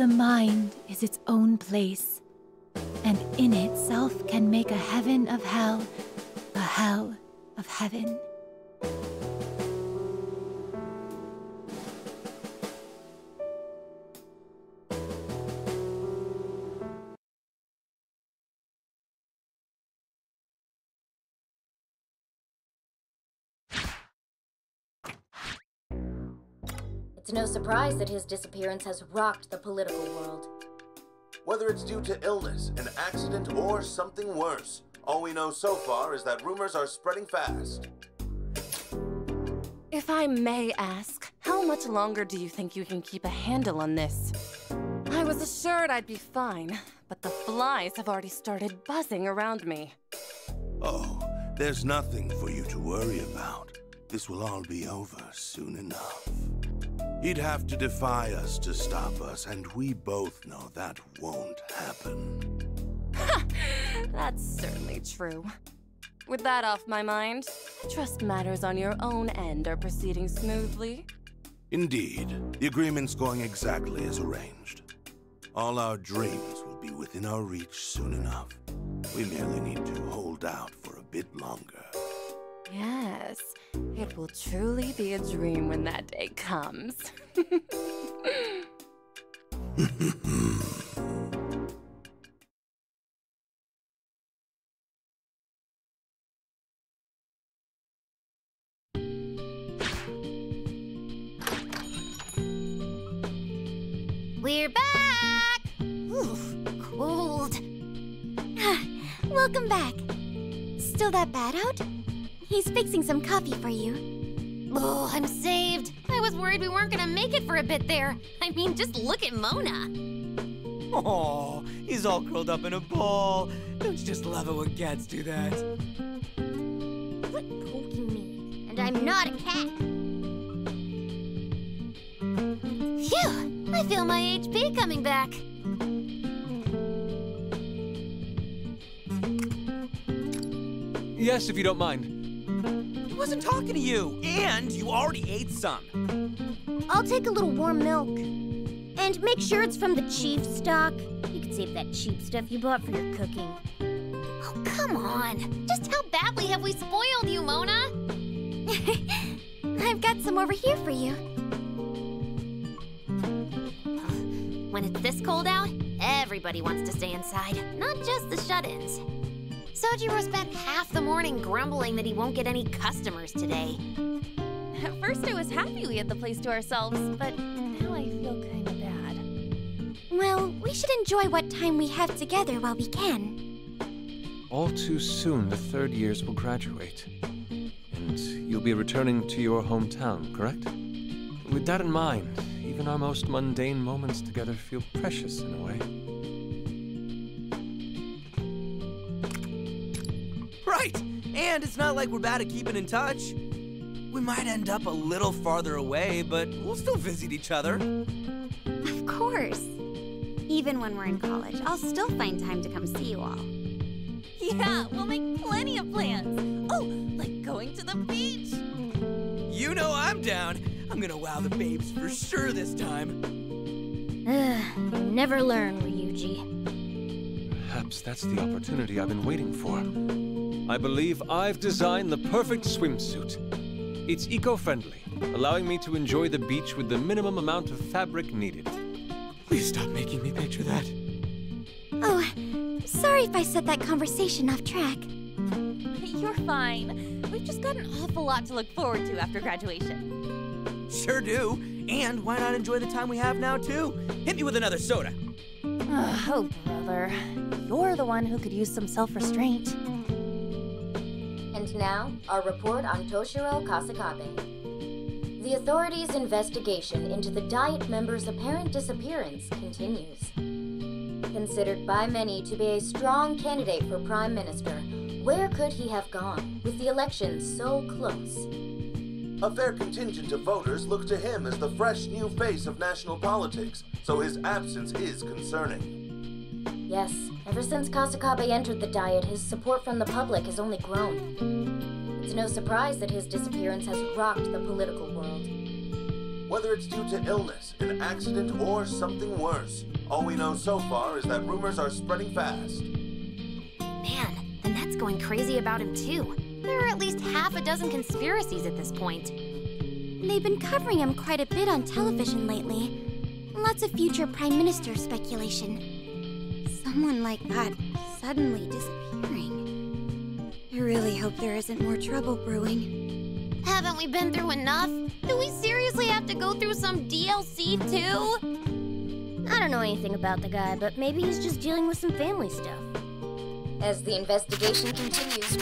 The mind is its own place, and in itself can make a heaven of hell, a hell of heaven. It's no surprise that his disappearance has rocked the political world. Whether it's due to illness, an accident, or something worse, all we know so far is that rumors are spreading fast. If I may ask, how much longer do you think you can keep a handle on this? I was assured I'd be fine, but the flies have already started buzzing around me. Oh, there's nothing for you to worry about. This will all be over soon enough. He'd have to defy us to stop us, and we both know that won't happen. Ha! That's certainly true. With that off my mind, trust matters on your own end are proceeding smoothly. Indeed. The agreement's going exactly as arranged. All our dreams will be within our reach soon enough. We merely need to hold out for a bit longer. Yes, it will truly be a dream when that day comes. We're back! Oof, cold. Welcome back. Still that bad out? He's fixing some coffee for you. Oh, I'm saved. I was worried we weren't gonna make it for a bit there. I mean, just look at Mona. Oh, he's all curled up in a ball. Don't you just love it when cats do that? Quit poking me. And I'm not a cat. Phew! I feel my HP coming back. Yes, if you don't mind. He wasn't talking to you, and you already ate some. I'll take a little warm milk. And make sure it's from the chief stock. You could save that cheap stuff you bought for your cooking. Oh, come on. Just how badly have we spoiled you, Mona? I've got some over here for you. When it's this cold out, everybody wants to stay inside, not just the shut-ins. Sojiro spent half the morning grumbling that he won't get any customers today. At first I was happy we had the place to ourselves, but now I feel kind of bad. Well, we should enjoy what time we have together while we can. All too soon, the third years will graduate. And you'll be returning to your hometown, correct? With that in mind, even our most mundane moments together feel precious in a way. Right! And it's not like we're bad at keeping in touch. We might end up a little farther away, but we'll still visit each other. Of course. Even when we're in college, I'll still find time to come see you all. Yeah, we'll make plenty of plans. Oh, like going to the beach. You know I'm down. I'm gonna wow the babes for sure this time. You never learn, Ryuji. Perhaps that's the opportunity I've been waiting for. I believe I've designed the perfect swimsuit. It's eco-friendly, allowing me to enjoy the beach with the minimum amount of fabric needed. Please stop making me picture that. Oh, sorry if I set that conversation off track. You're fine. We've just got an awful lot to look forward to after graduation. Sure do. And why not enjoy the time we have now, too? Hit me with another soda. Oh, brother. You're the one who could use some self-restraint. And now, our report on Toshiro Kasakabe. The authorities' investigation into the Diet member's apparent disappearance continues. Considered by many to be a strong candidate for Prime Minister, where could he have gone, with the election so close? A fair contingent of voters look to him as the fresh new face of national politics, so his absence is concerning. Yes, ever since Kasakabe entered the Diet, his support from the public has only grown. It's no surprise that his disappearance has rocked the political world. Whether it's due to illness, an accident, or something worse, all we know so far is that rumors are spreading fast. Man, then that's going crazy about him too. There are at least half a dozen conspiracies at this point. They've been covering him quite a bit on television lately. Lots of future prime minister speculation. Someone like that suddenly disappearing. I really hope there isn't more trouble brewing. Haven't we been through enough? Do we seriously have to go through some DLC too? I don't know anything about the guy, but maybe he's just dealing with some family stuff. As the investigation continues,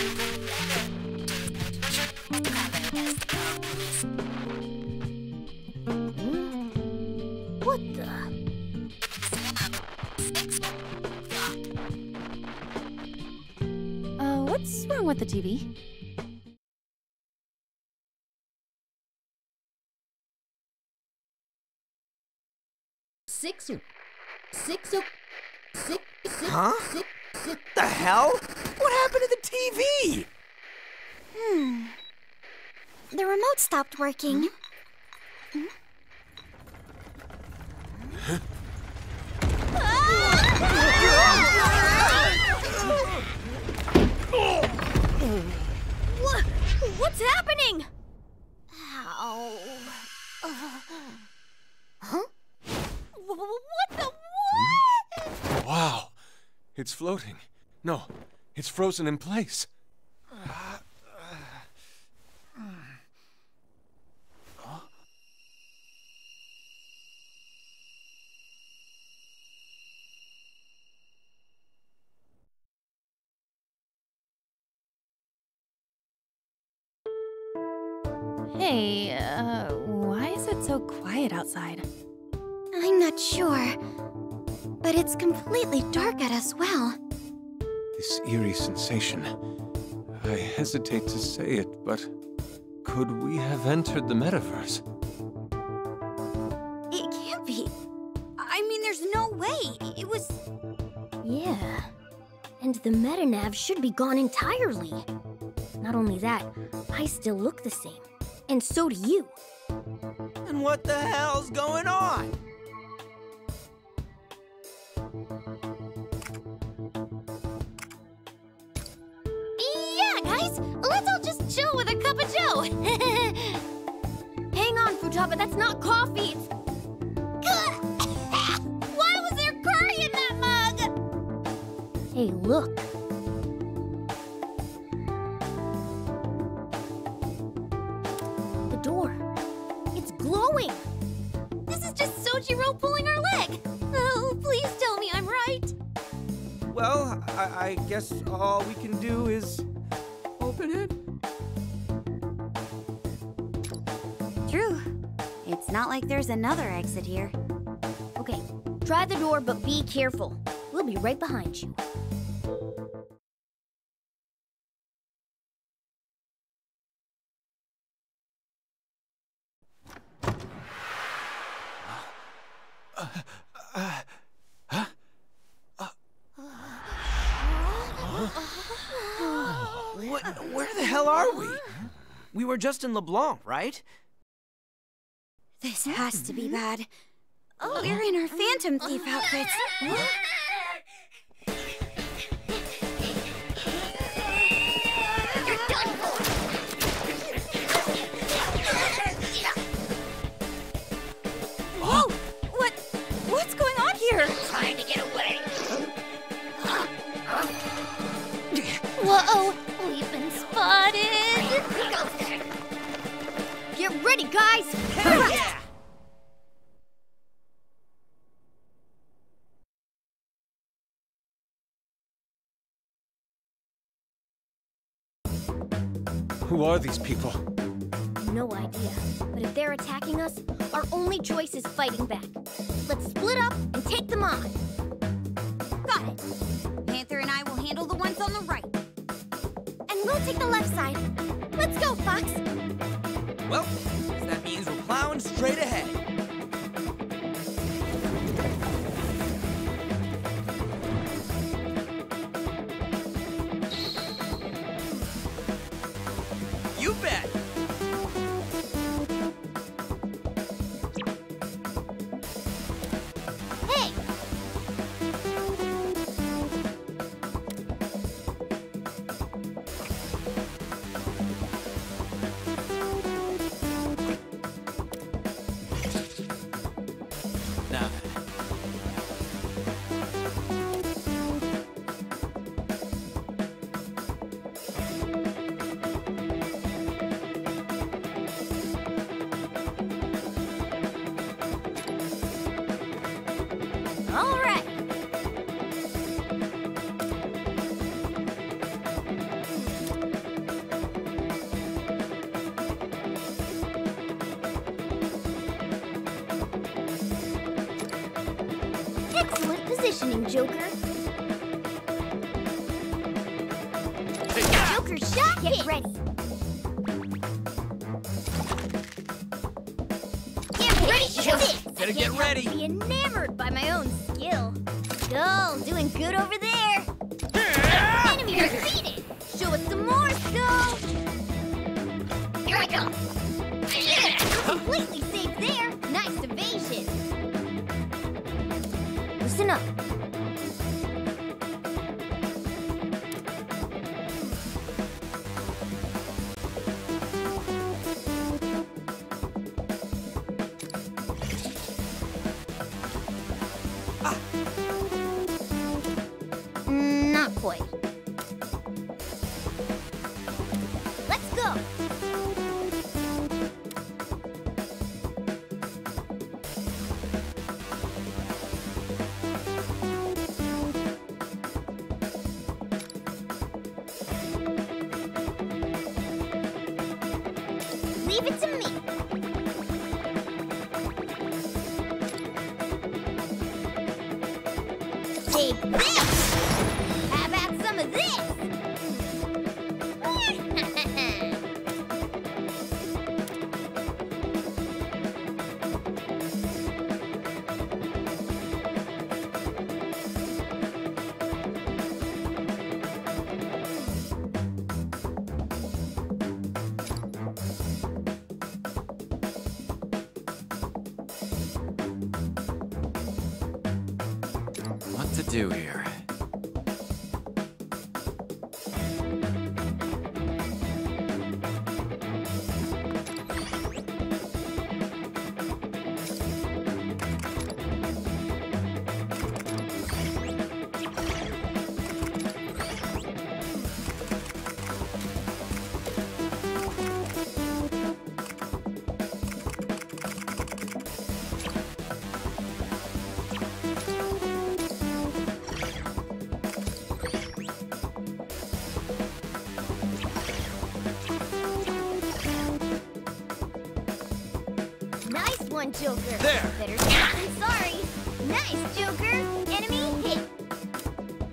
What the? What's wrong with the TV? Huh? What the hell? What happened to the TV? The remote stopped working. What's happening? Ow. Huh? What the what? Wow. It's floating. No, it's frozen in place. Hey, why is it so quiet outside? I'm not sure. But it's completely dark out as well. This eerie sensation. I hesitate to say it, but could we have entered the metaverse? It can't be. I mean, there's no way. It was... Yeah. And the metanav should be gone entirely. Not only that, I still look the same. And so do you. And what the hell's going on? Yeah, guys! Let's all just chill with a cup of joe! Hang on, Futaba, that's not coffee! Why was there curry in that mug? Hey, look. The door. It's glowing! This is just Sojiro pulling our leg! Oh, please tell me I'm right! Well, I guess all we can do is open it. True. It's not like there's another exit here. Okay, try the door, but be careful. We'll be right behind you. Where the hell are we? We were just in LeBlanc, right? This has to be bad. We're in our Phantom Thief outfits. Whoa! What's going on here? Trying to get away. Whoa! We've been spotted! Get ready, guys! Hell yeah! Who are these people? No idea. But if they're attacking us, our only choice is fighting back. Let's split up and take them on. Got it. Panther and I will handle the ones on the right. And we'll take the left side. Let's go, Fox! Well, that means we're plowing straight ahead. You bet! Excellent positioning, Joker. Joker shot. Get ready. Get ready, Joker. Better get ready. Be enamored by my own skill. Skull, doing good over there. Enemy defeated. Show us some more, Skull. Here I go. Completely safe there. Nice evasion. Listen up. Not quite. Let's go. Leave it to me. Take this! How about some of this? What to do here? Nice one, Joker. There. Better safe than sorry. Nice, Joker. Enemy hit.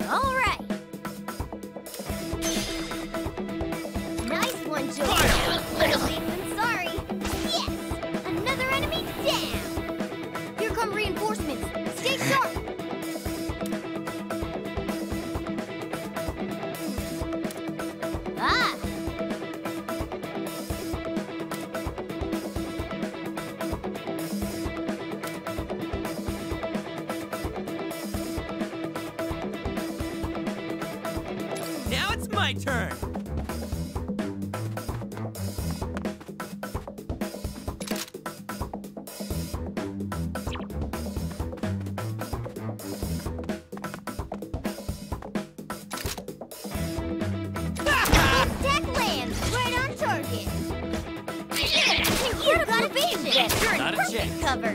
All right. Nice one, Joker. Better safe than sorry. Yes. Another enemy down. Here come reinforcements. Stay sharp. Ah. Now it's my turn. Attack lands right on target. You got evasion. You're in Not a perfect chance. cover.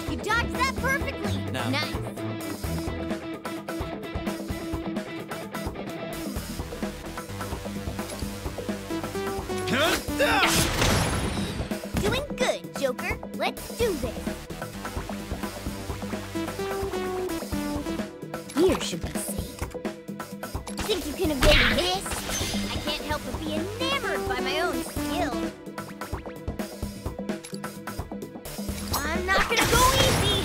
You dodged that perfectly. No. Nice. Doing good, Joker. Let's do this. Here should be safe. Think you can evade this? I can't help but be enamored by my own skill. I'm not gonna go easy.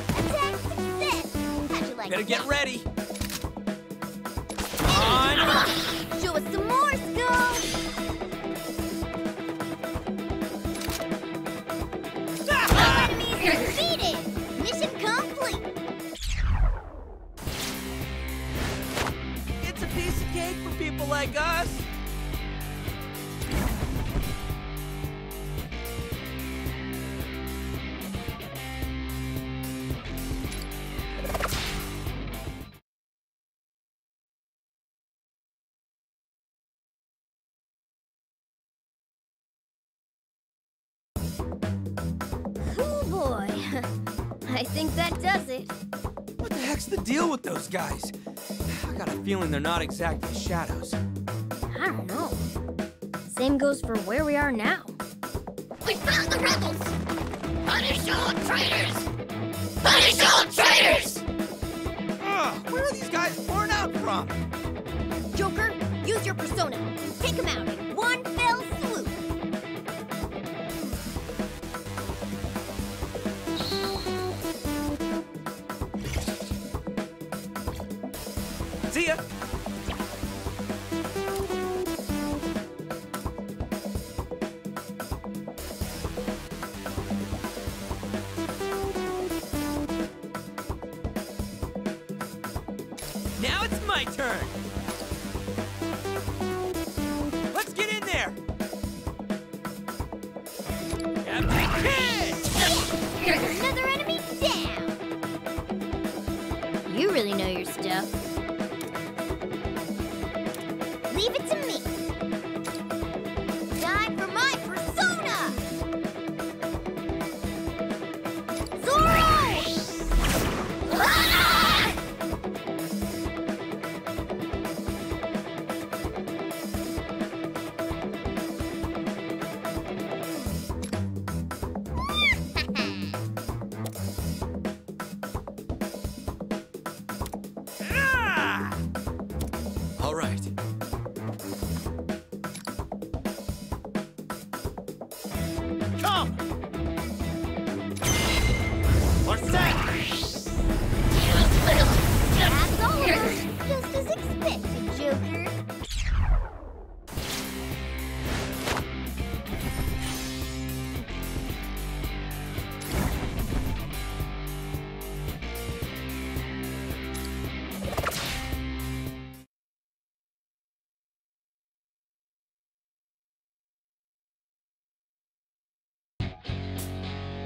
Attack success. How'd you like Better get that? ready. Show us some more, Skull. All enemies defeated. Mission complete. It's a piece of cake for people like us. Oh boy. I think that does it. What the heck's the deal with those guys? I got a feeling they're not exactly shadows. I don't know. Same goes for where we are now. We found the rebels! Punish all traitors! Punish all traitors! Where are these guys pouring out from? Joker, use your persona. Take him out in one fell swoop. See ya! Now it's my turn! Let's get in there! Captain Kid! Here's another enemy down. You really know your stuff. Leave it to me. Time for my persona! Zorro! Ah! Ah! All right. Come! What's that? That's all of us. Just as expected, Joker.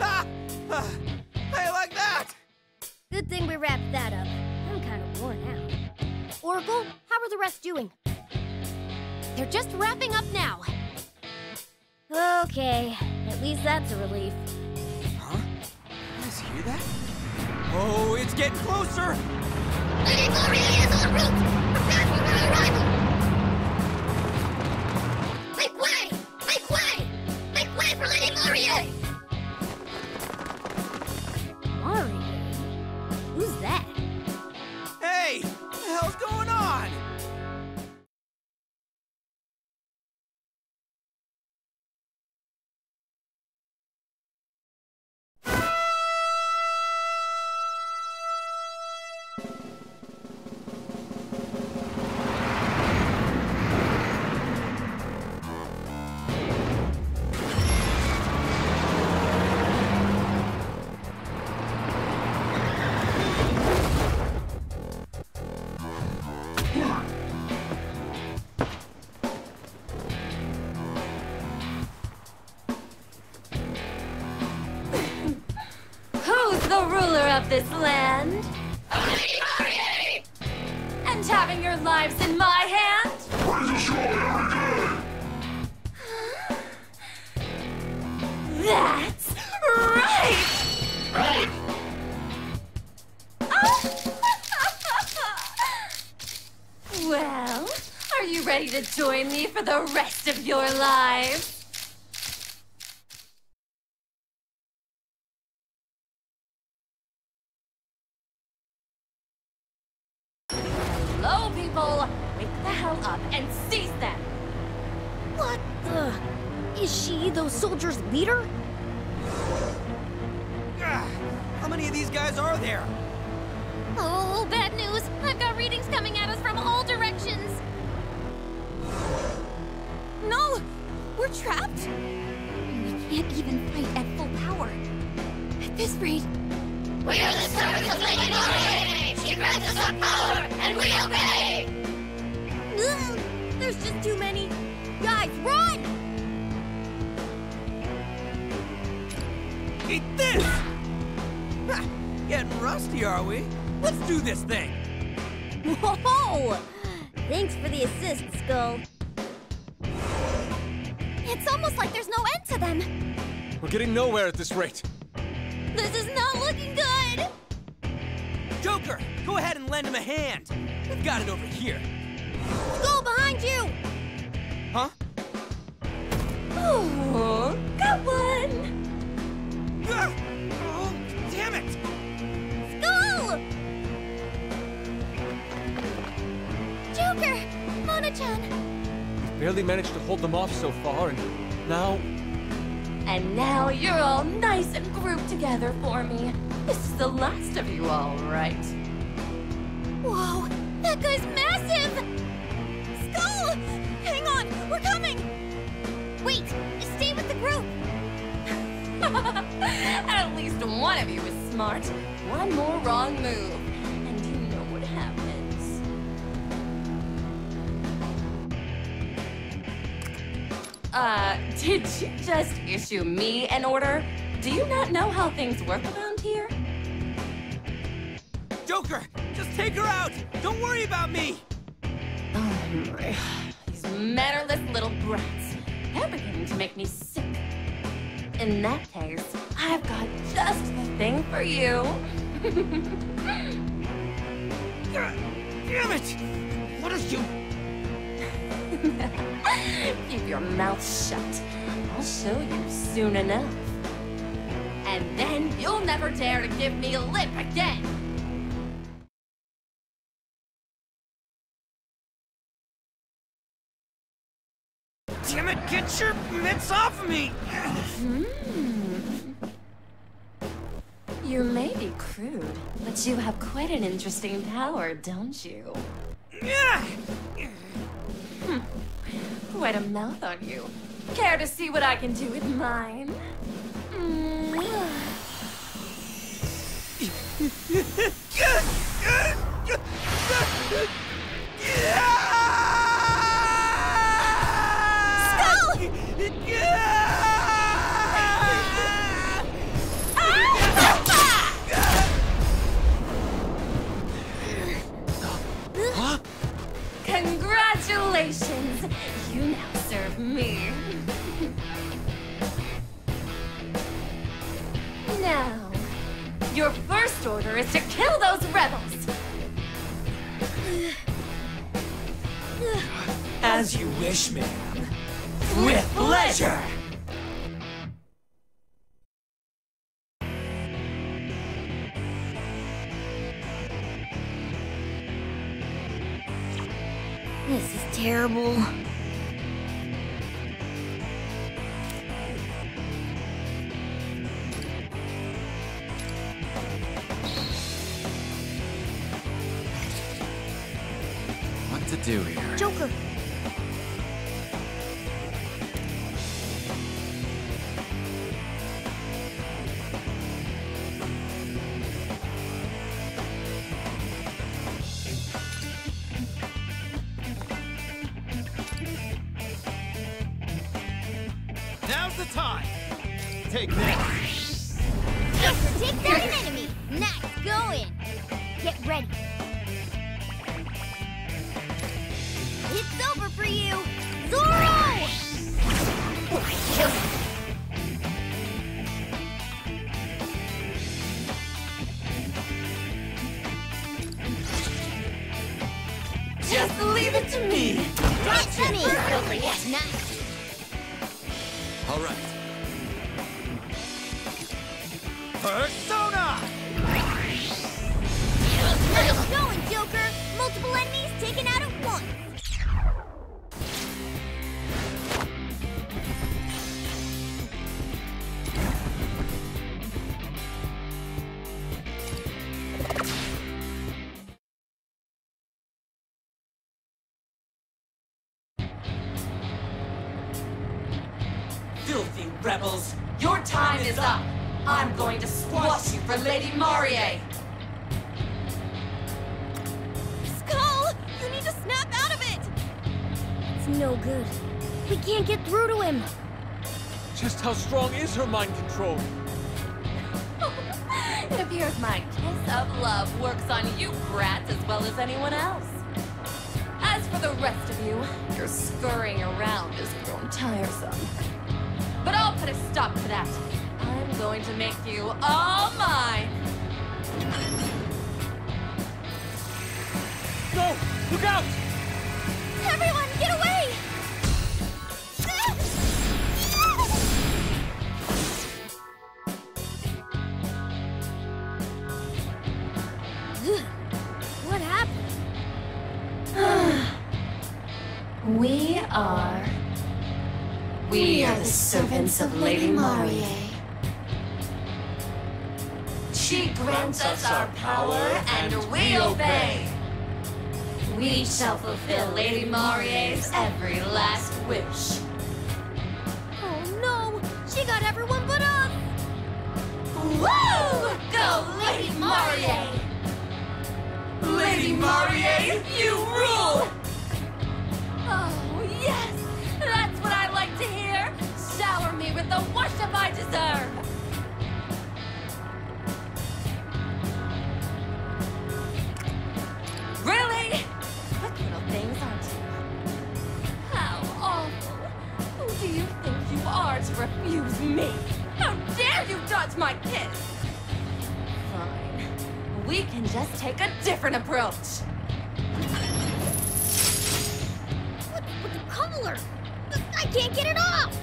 Ah! Ah! Hey, like that! Good thing we wrapped that up. I'm kind of worn out. Oracle, how are the rest doing? They're just wrapping up now. Okay, at least that's a relief. Huh? You guys hear that? Oh, it's getting closer! Lady Gloria is en route! Prepare for her arrival! Make way! Make way! Make way for Lady Gloria! Mario? Who's that? Hey! What the hell's going on? Who's the ruler of this land? And having your lives in my hand? That's right! Well, are you ready to join me for the rest of your lives? Hello, people! Wake the hell up and seize them! What the? Is she those soldiers' leader? Ah, how many of these guys are there? Oh, bad news! I've got readings coming at us from all directions! No! We're trapped! We can't even fight at full power. At this rate... We are the servants of Lady Gloria! She grants us our power, and we obey! Ugh, there's just too many. Guys, run! Eat this! Ha! Getting rusty, are we? Let's do this thing! Whoa! Thanks for the assist, Skull. It's almost like there's no end to them. We're getting nowhere at this rate. This is not looking good! Joker, go ahead and lend him a hand. We've got it over here. Skull behind you! Huh? Oh, got one! Ah! Oh, damn it! Skull! barely managed to hold them off so far, and now... And now you're all nice and grouped together for me. This is the last of you all, right? Whoa, that guy's massive! Skull! Hang on, we're coming! Wait, stay with the group! At least one of you is smart. One more wrong move, and you know what happens. Did you just issue me an order? Do you not know how things work around here? Joker, just take her out! Don't worry about me! Oh my. These mannerless little brats. They're beginning to make me sick. In that case, I've got just the thing for you. Damn it! What are you... Keep your mouth shut. I'll show you soon enough. And then you'll never dare to give me a lip again! Damn it, get your mitts off of me! You may be crude, but you have quite an interesting power, don't you? Quite a mouth on you. Care to see what I can do with mine? Congratulations! You now serve me. Now, your first order is to kill those rebels! As you wish, ma'am. With pleasure! This is terrible. What to do here? Joker! Now's the time! Take this! Joker, take down an enemy! Nice going! Get ready! It's over for you! Zorro! Just leave it to me! That's me! Nice! All right. Persona! Nice going, Joker! Multiple enemies taken out at once! Filthy rebels! Your time is up! I'm going to squash you for Lady Marie! Skull! You need to snap out of it! It's no good. We can't get through to him. Just how strong is her mind control? It appears my kiss of love works on you brats as well as anyone else. As for the rest of you, your scurrying around has grown tiresome. But I'll put a stop to that. I'm going to make you all mine. No! Look out! Everyone, get away! What happened? We are. We are the servants of Lady Marie. She grants us our power, and we obey. We shall fulfill Lady Marie's every last wish. Oh no! She got everyone but us! Woo! Go, Lady Marie! Lady Marie, you rule! Oh, yes! That's what I like to hear! Shower me with the worship I deserve! Really? What little things aren't you? How awful! Who do you think you are to refuse me? How dare you dodge my kiss? Fine. We can just take a different approach. What's the color? I can't get it off!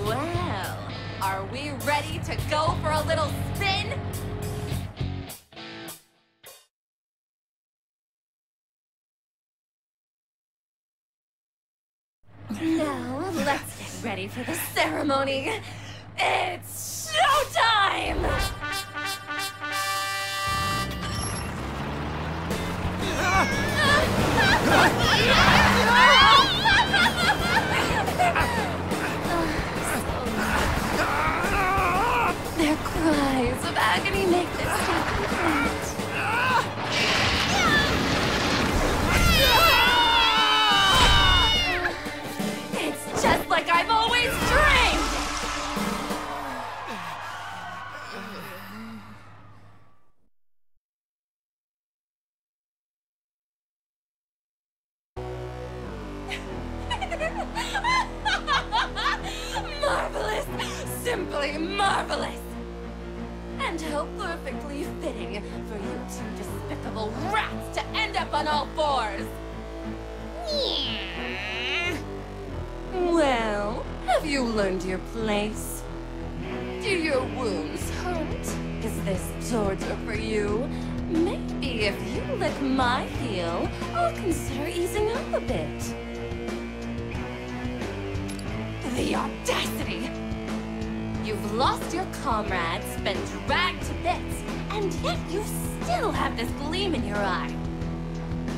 Well, are we ready to go for a little spin? Now, let's get ready for the ceremony. It's showtime! Their cries of agony make this happen. It's just like I've always dreamed! Marvelous! Simply marvelous! And how perfectly fitting for you two despicable rats to end up on all fours! Well, have you learned your place? Do your wounds hurt? Is this torture for you? Maybe if you lick my heel, I'll consider easing up a bit. The audacity! You've lost your comrades, been dragged to bits, and yet you still have this gleam in your eye.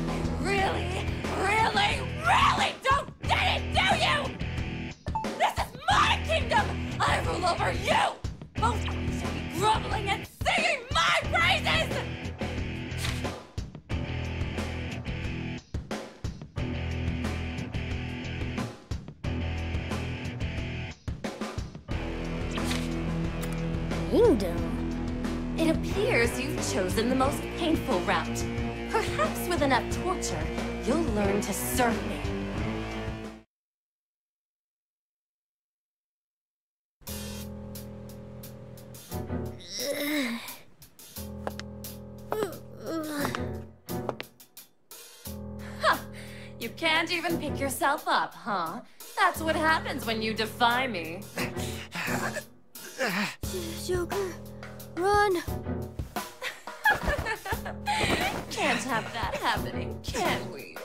You really, really, really don't get it, do you? This is my kingdom! I rule over you! Both of you should be groveling and singing my praises! Kingdom? It appears you've chosen the most painful route. Perhaps with enough torture, you'll learn to serve me. Huh! You can't even pick yourself up, huh? That's what happens when you defy me. Joker, run! Can't have that happening, can we?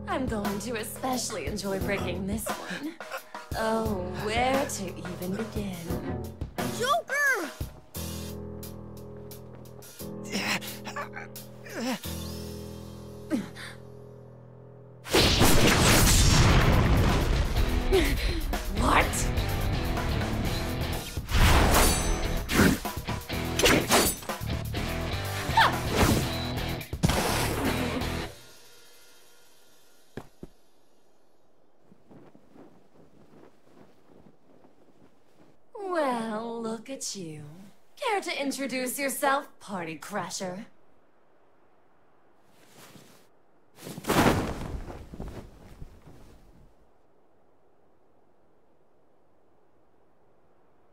I'm going to especially enjoy breaking this one. Oh, where to even begin? Joker! What? Well, look at you. Care to introduce yourself, party crasher?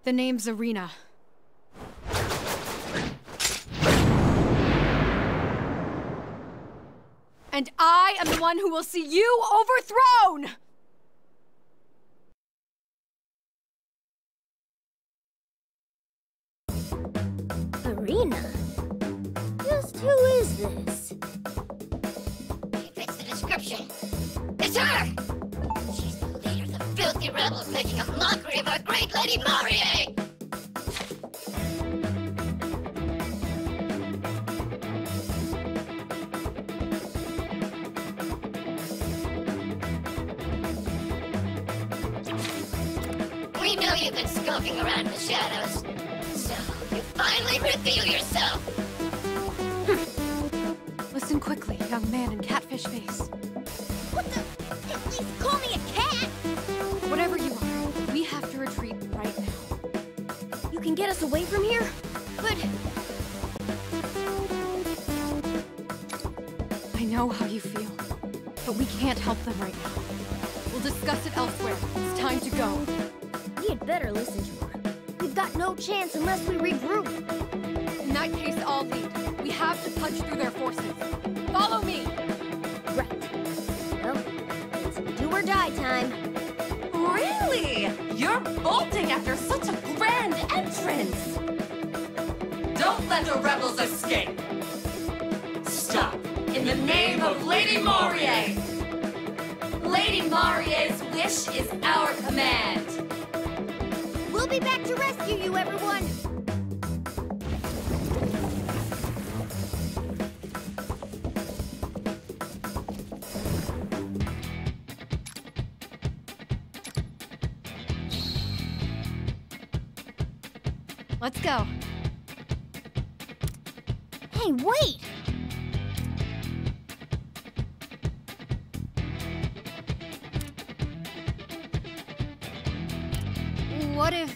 The name's Arena. And I am the one who will see you overthrown! Arena? Just who is this? It fits the description. It's her! rebels making a mockery of our great Lady Marie! We know you've been skulking around in the shadows, so you finally reveal yourself! Listen quickly, young man in catfish face. What the? At least call me a cat! Whatever you are, we have to retreat right now. You can get us away from here, but... I know how you feel, but we can't help them right now. We'll discuss it elsewhere. It's time to go. We had better listen to her. We've got no chance unless we regroup. In that case, I'll lead. We have to punch through their forces. Follow me! Right. Well, it's do or die time. Really? You're bolting after such a grand entrance! Don't let the rebels escape! Stop! In the name of Lady Marie! Lady Marie's wish is our command! We'll be back to rescue you, everyone! Let's go. Hey, wait! What if...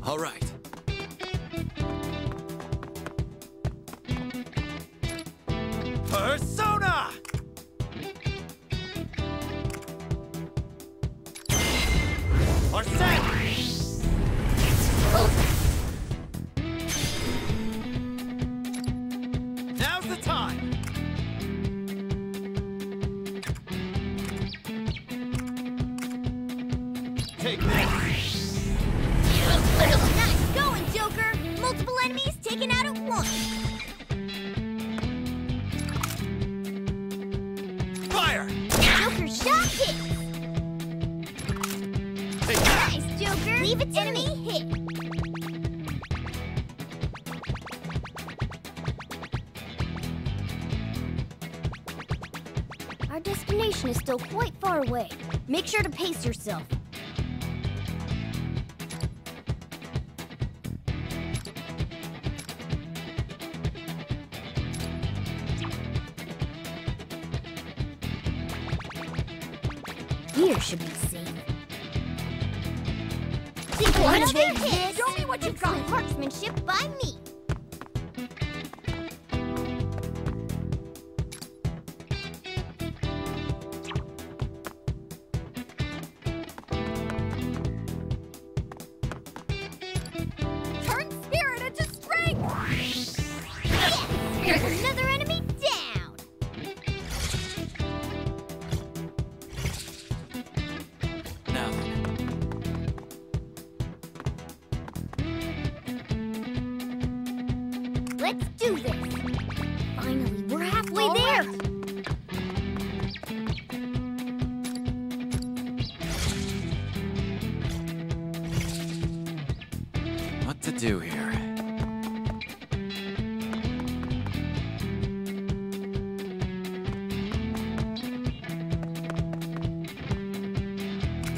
All right. Persona! Arsene! Now's the time! Take this! Nice going, Joker! Multiple enemies taken out at once! Fire! Joker shot hit! Nice, Joker! Leave it to enemy hit! Our destination is still quite far away. Make sure to pace yourself. Here should be safe. Watch your hit! Show me what you've got! Marksmanship by me! Turn spirit into strength! Yes! Here's another enemy down! Now then. Let's do this! Finally, we're halfway All there! right. What to do here?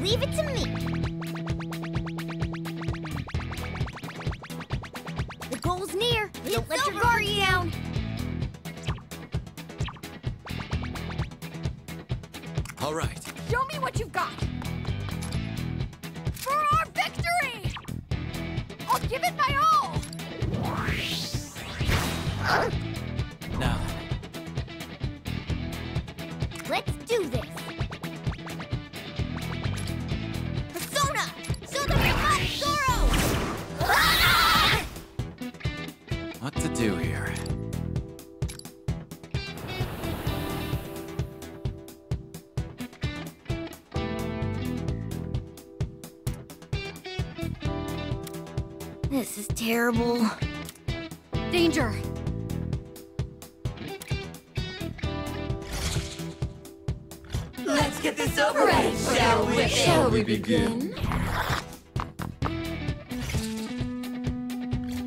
Leave it to me! The goal's near! Don't let your guard down! All right. Show me what you've got! For our victory! I'll give it my all! Now then. Let's do this! Persona! Soda Remote Zoro! What to do here? This is terrible. Danger! Let's get this over with, shall we? Shall we begin?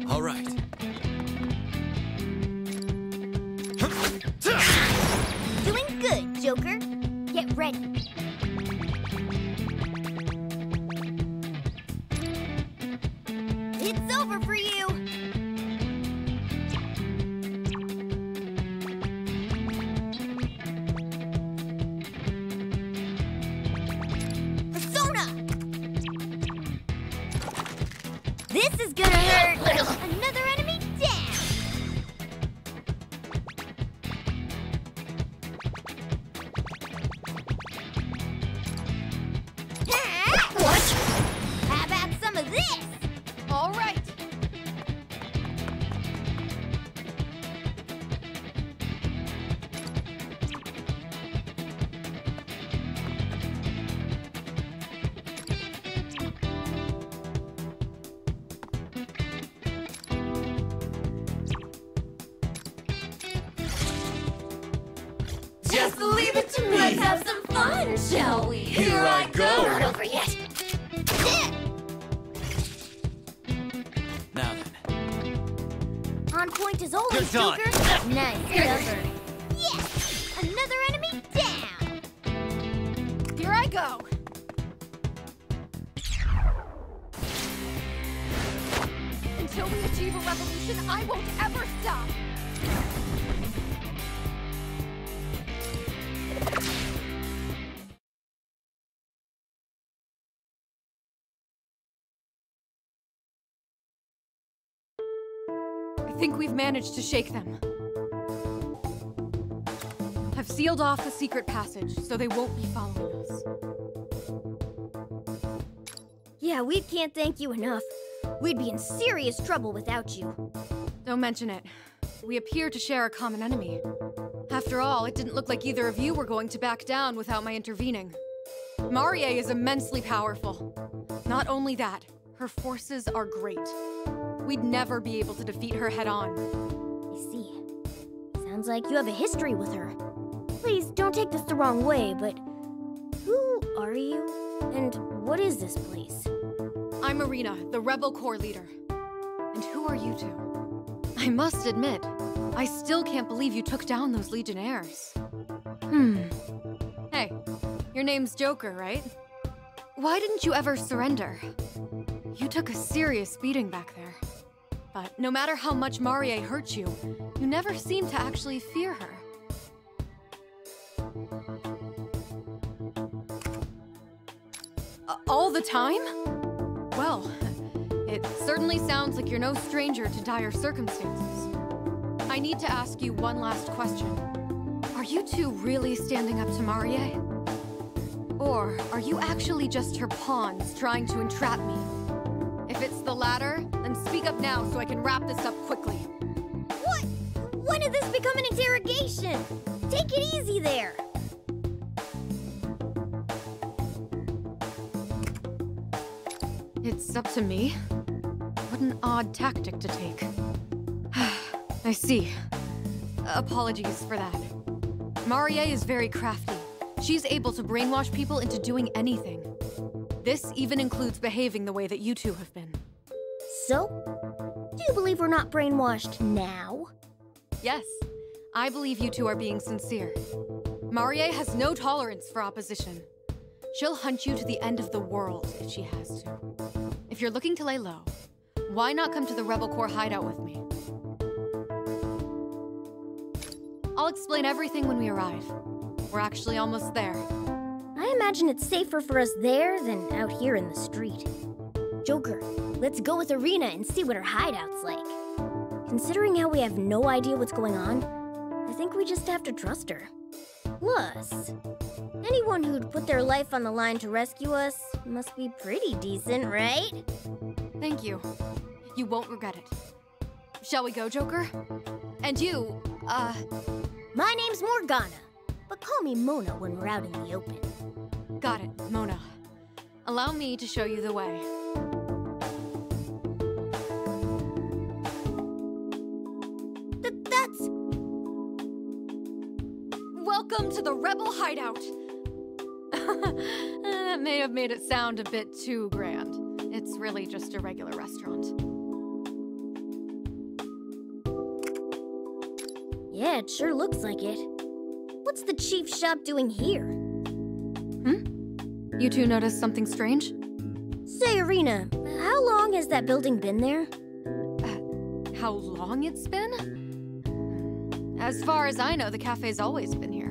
All right. Doing good, Joker. Get ready. It's over for you. Persona! This is gonna hurt. Another enemy down. What? How about some of this? All right! Just leave it to me. Let's have some fun, shall we? Here I go. Not over yet. Now then. On point as always, Good done. Joker. Nice cover. Yes! Another enemy down. Here I go! Until we achieve a revolution, I won't ever stop! I think we've managed to shake them. I've sealed off the secret passage, so they won't be following us. Yeah, we can't thank you enough. We'd be in serious trouble without you. Don't mention it. We appear to share a common enemy. After all, it didn't look like either of you were going to back down without my intervening. Marie is immensely powerful. Not only that, her forces are great. We'd never be able to defeat her head-on. I see. Sounds like you have a history with her. Please, don't take this the wrong way, but who are you? And what is this place? I'm Marina, the Rebel Corps leader. And who are you two? I must admit, I still can't believe you took down those Legionnaires. Hey, your name's Joker, right? Why didn't you ever surrender? You took a serious beating back there. But no matter how much Marie hurt you, you never seemed to actually fear her. All the time? Well, it certainly sounds like you're no stranger to dire circumstances. I need to ask you one last question. Are you two really standing up to Marie? Or are you actually just her pawns trying to entrap me? If it's the latter, then speak up now so I can wrap this up quickly. What? When did this become an interrogation? Take it easy there. It's up to me? What an odd tactic to take. I see. Apologies for that. Marie is very crafty. She's able to brainwash people into doing anything. This even includes behaving the way that you two have been. So? Do you believe we're not brainwashed now? Yes, I believe you two are being sincere. Marie has no tolerance for opposition. She'll hunt you to the end of the world if she has to. If you're looking to lay low, why not come to the Rebel Corps hideout with me? I'll explain everything when we arrive. We're actually almost there. I imagine it's safer for us there than out here in the street. Joker, let's go with Arena and see what her hideout's like. Considering how we have no idea what's going on, I think we just have to trust her. Plus, anyone who'd put their life on the line to rescue us must be pretty decent, right? Thank you. You won't regret it. Shall we go, Joker? And you, My name's Morgana, but call me Mona when we're out in the open. Got it, Mona. Allow me to show you the way. Welcome to the Rebel Hideout. That may have made it sound a bit too grand. It's really just a regular restaurant. Yeah, it sure looks like it. What's the chief's shop doing here? You two noticed something strange? Say, Irina, how long has that building been there? How long it's been? As far as I know, the cafe's always been here.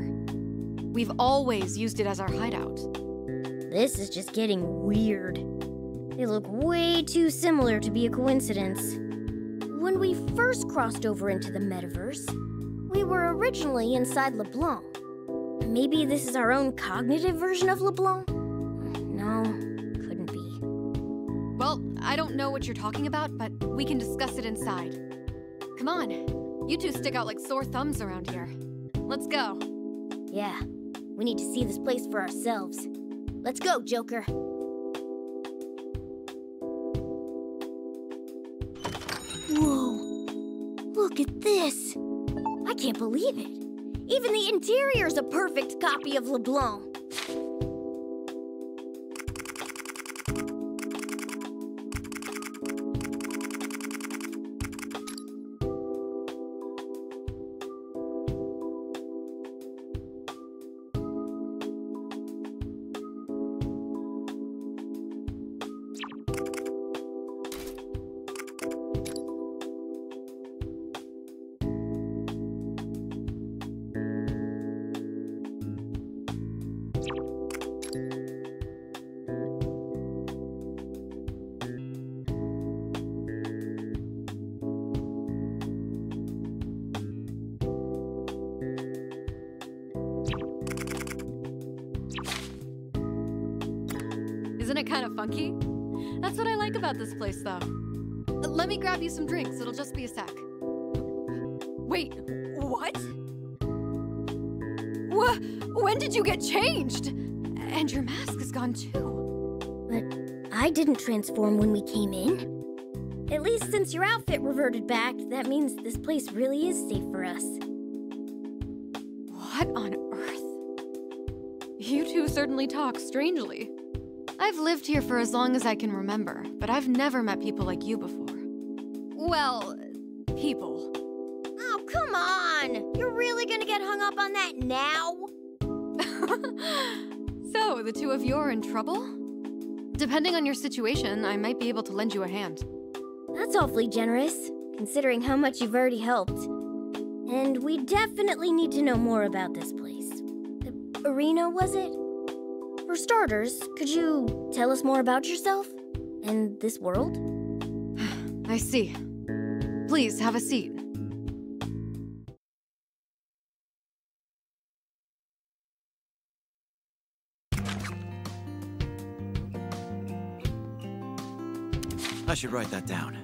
We've always used it as our hideout. This is just getting weird. They look way too similar to be a coincidence. When we first crossed over into the metaverse, we were originally inside LeBlanc. Maybe this is our own cognitive version of LeBlanc? No, couldn't be. Well, I don't know what you're talking about, but we can discuss it inside. Come on, you two stick out like sore thumbs around here. Let's go. Yeah, we need to see this place for ourselves. Let's go, Joker. Whoa, look at this. I can't believe it. Even the interior's a perfect copy of LeBlanc. Isn't it kind of funky? That's what I like about this place, though. Let me grab you some drinks. It'll just be a sec. Wait, what? When did you get changed? And your mask is gone, too. But I didn't transform when we came in. At least since your outfit reverted back, that means this place really is safe for us. What on earth? You two certainly talk strangely. I've lived here for as long as I can remember, but I've never met people like you before. Well, people. Oh, come on! You're really gonna get hung up on that now? So, the two of you are in trouble? Depending on your situation, I might be able to lend you a hand. That's awfully generous, considering how much you've already helped. And we definitely need to know more about this place. The arena, was it? For starters, could you tell us more about yourself? And this world? I see. Please, have a seat. I should write that down.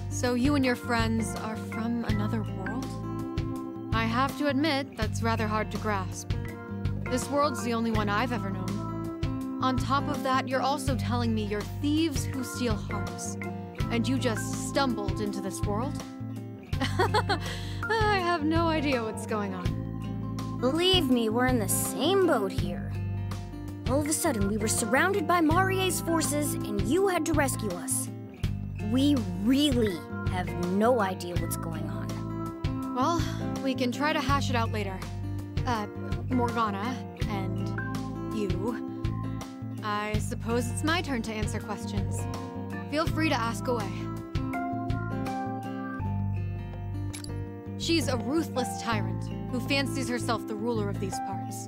So you and your friends are from another world? I have to admit, that's rather hard to grasp. This world's the only one I've ever known. On top of that, you're also telling me you're thieves who steal hearts. And you just stumbled into this world? I have no idea what's going on. Believe me, we're in the same boat here. All of a sudden, we were surrounded by Marie's forces, and you had to rescue us. We really have no idea what's going on. Well, we can try to hash it out later. Morgana, and you. I suppose it's my turn to answer questions. Feel free to ask away. She's a ruthless tyrant who fancies herself the ruler of these parts.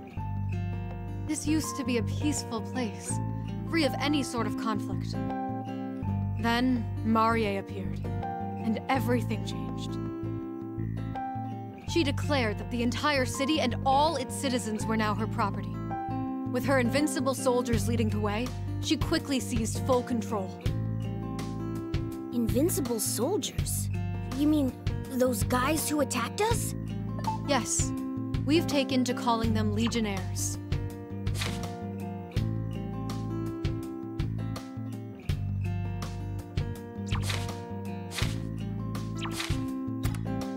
This used to be a peaceful place, free of any sort of conflict. Then, Marie appeared, and everything changed. She declared that the entire city and all its citizens were now her property. With her invincible soldiers leading the way, she quickly seized full control. Invincible soldiers? You mean Those guys who attacked us? Yes. We've taken to calling them Legionnaires.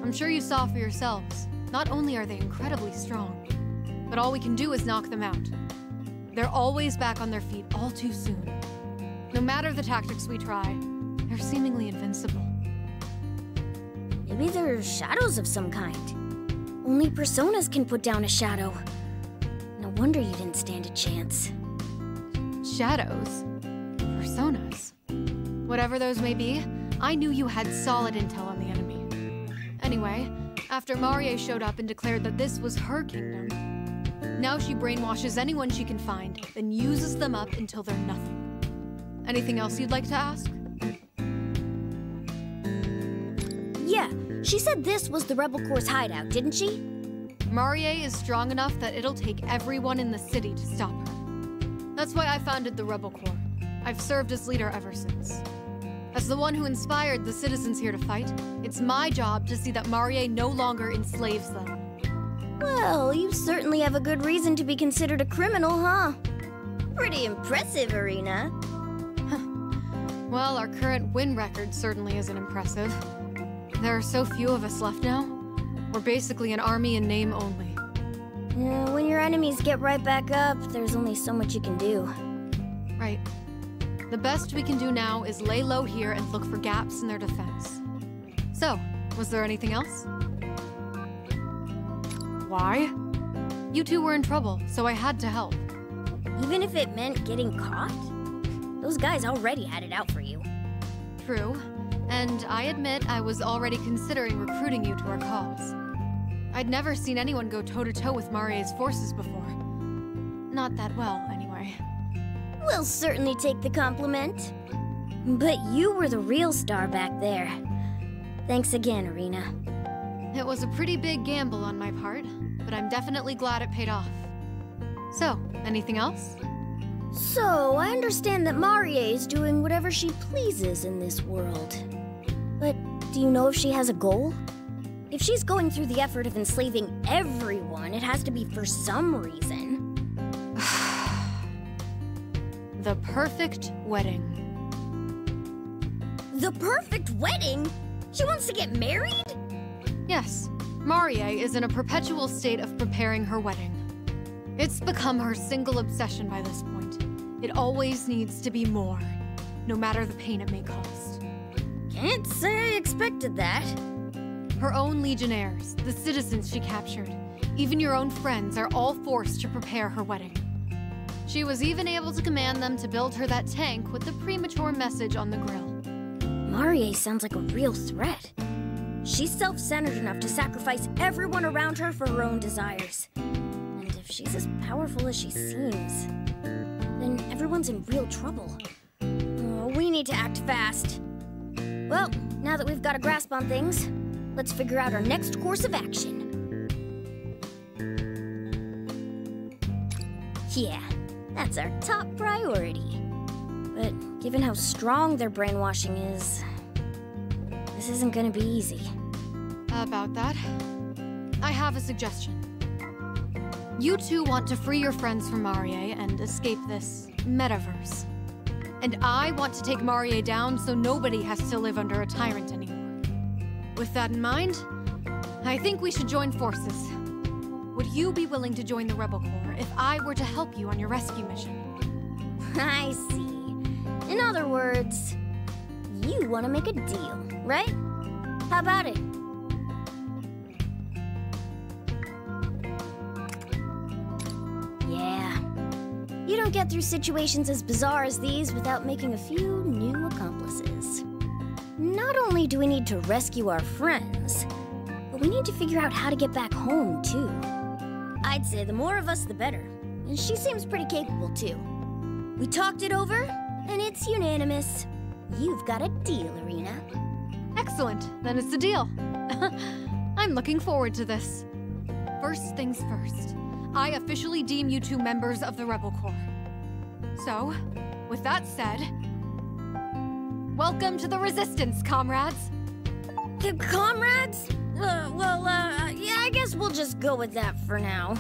I'm sure you saw for yourselves. Not only are they incredibly strong, but all we can do is knock them out. They're always back on their feet all too soon. No matter the tactics we try, they're seemingly invincible. Maybe they're shadows of some kind. Only personas can put down a shadow. No wonder you didn't stand a chance. Shadows? Personas? Whatever those may be, I knew you had solid intel on the enemy. Anyway, after Marie showed up and declared that this was her kingdom, now she brainwashes anyone she can find, then uses them up until they're nothing. Anything else you'd like to ask? Yeah, she said this was the Rebel Corps' hideout, didn't she? Marie is strong enough that it'll take everyone in the city to stop her. That's why I founded the Rebel Corps. I've served as leader ever since. As the one who inspired the citizens here to fight, it's my job to see that Marie no longer enslaves them. Well, you certainly have a good reason to be considered a criminal, huh? Pretty impressive, Irina. Well, our current win record certainly isn't impressive. There are so few of us left now. We're basically an army in name only. When your enemies get right back up, there's only so much you can do. Right. The best we can do now is lay low here and look for gaps in their defense. So, was there anything else? Why? You two were in trouble, so I had to help. Even if it meant getting caught? Those guys already had it out for you. True. And I admit I was already considering recruiting you to our cause. I'd never seen anyone go toe-to-toe with Marie's forces before. Not that well, anyway. We'll certainly take the compliment. But you were the real star back there. Thanks again, Irina. It was a pretty big gamble on my part, but I'm definitely glad it paid off. So, anything else? So, I understand that Marie is doing whatever she pleases in this world. But do you know if she has a goal? If she's going through the effort of enslaving everyone, it has to be for some reason. The perfect wedding. The perfect wedding? She wants to get married? Yes, Marie is in a perpetual state of preparing her wedding. It's become her single obsession by this point. It always needs to be more, no matter the pain it may cost. Can't say I expected that. Her own legionnaires, the citizens she captured, even your own friends are all forced to prepare her wedding. She was even able to command them to build her that tank with the premature message on the grill. Marie sounds like a real threat. She's self-centered enough to sacrifice everyone around her for her own desires. And if she's as powerful as she seems, then everyone's in real trouble. Oh, we need to act fast. Well, now that we've got a grasp on things, let's figure out our next course of action. Yeah, that's our top priority. But given how strong their brainwashing is, this isn't gonna be easy. About that, I have a suggestion. You two want to free your friends from Marie and escape this metaverse. And I want to take Marie down so nobody has to live under a tyrant anymore. With that in mind, I think we should join forces. Would you be willing to join the Rebel Corps if I were to help you on your rescue mission? I see. In other words, you want to make a deal, right? How about it? Yeah. You don't get through situations as bizarre as these without making a few new accomplices. Not only do we need to rescue our friends, but we need to figure out how to get back home, too. I'd say the more of us, the better. And she seems pretty capable, too. We talked it over, and it's unanimous. You've got a deal, Irina. Excellent. Then it's a deal. I'm looking forward to this. First things first, I officially deem you two members of the Rebel Corps. So, with that said, welcome to the Resistance, comrades. Comrades? Yeah, I guess we'll just go with that for now.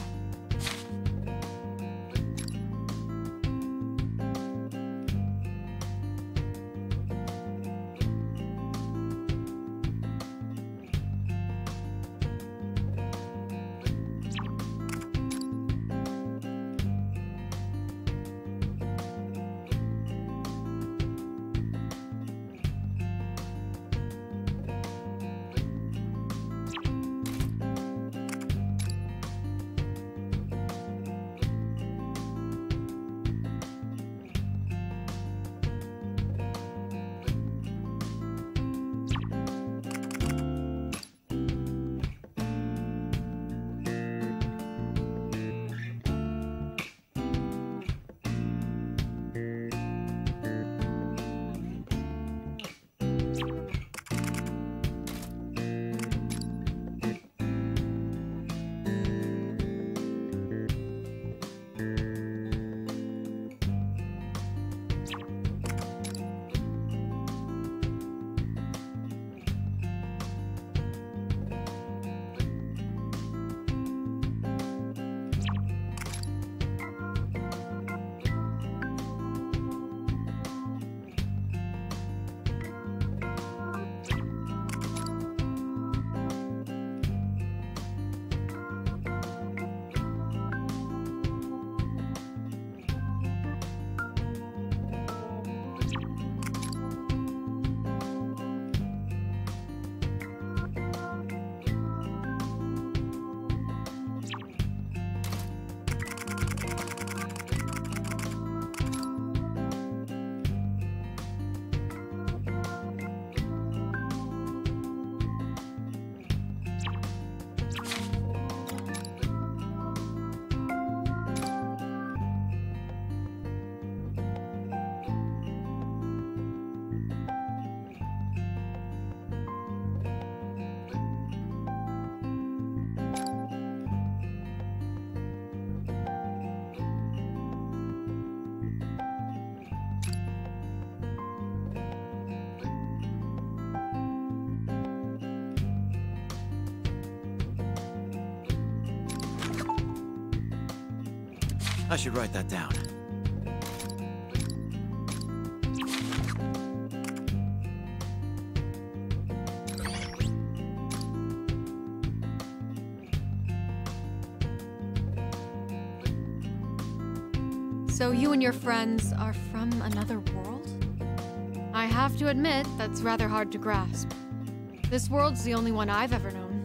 I should write that down. So you and your friends are from another world? I have to admit, that's rather hard to grasp. This world's the only one I've ever known.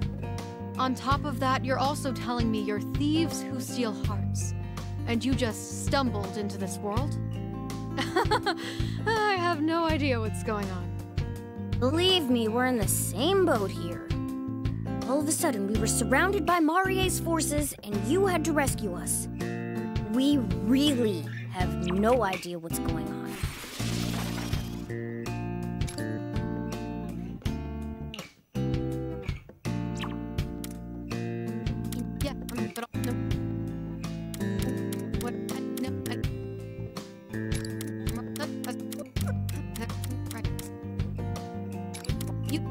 On top of that, you're also telling me you're thieves who steal hearts. And you just stumbled into this world? I have no idea what's going on. Believe me, we're in the same boat here. All of a sudden, we were surrounded by Marie's forces, and you had to rescue us. We really have no idea what's going on. Yeah, but what? You.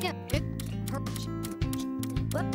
Yeah, it hurts. What?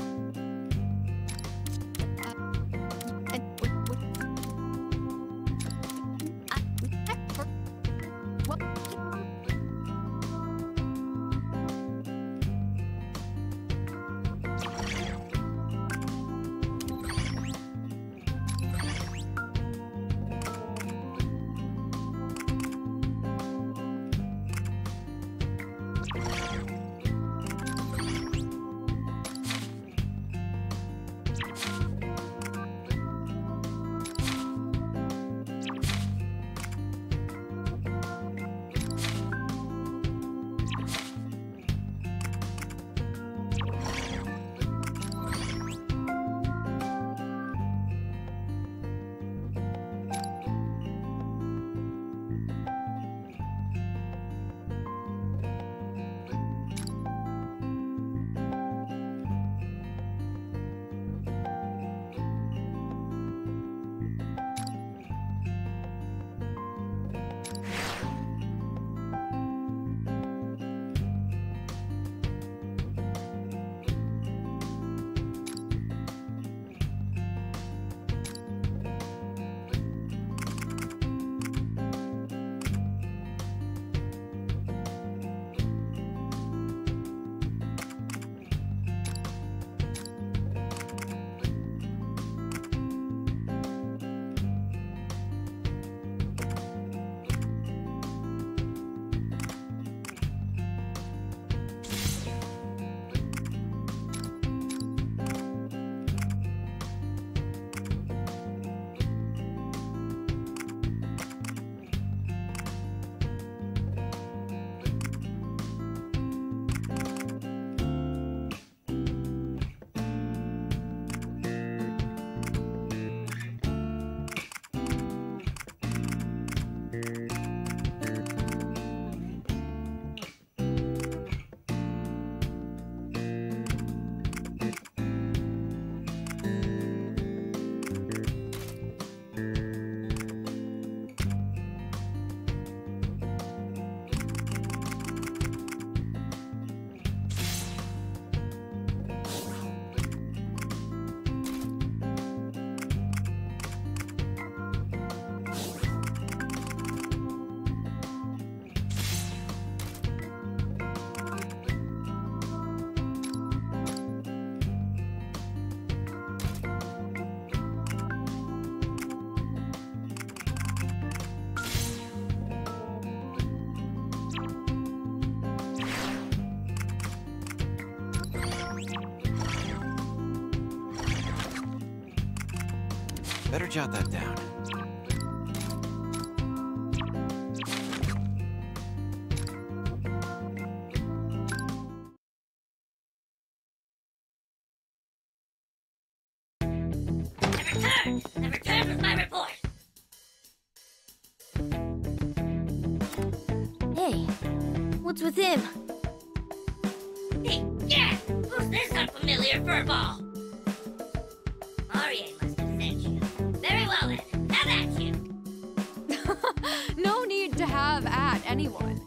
Better jot that down. I've returned with my report. Hey, what's with him? Hey, yeah! Who's this unfamiliar furball? Maria must have sent you. Very well then, have at you. No need to have at anyone.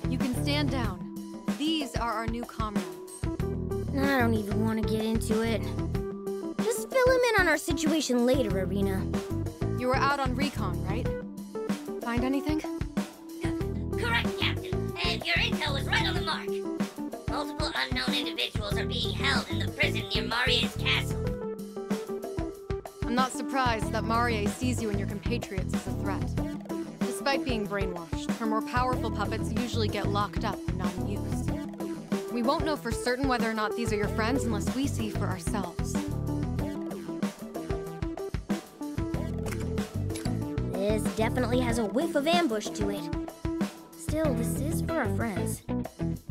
You can stand down. These are our new comrades. I don't even want to get into it. Just fill him in on our situation later, Irina. You were out on recon, right? Find anything? Correct, Captain. And your intel was right on the mark. Multiple unknown individuals are being held in the prison near Maria's castle. I'm not surprised that Maria sees you and your compatriots as a threat. Despite being brainwashed, her more powerful puppets usually get locked up and not in use. We won't know for certain whether or not these are your friends unless we see for ourselves. This definitely has a whiff of ambush to it. Still, this is for our friends.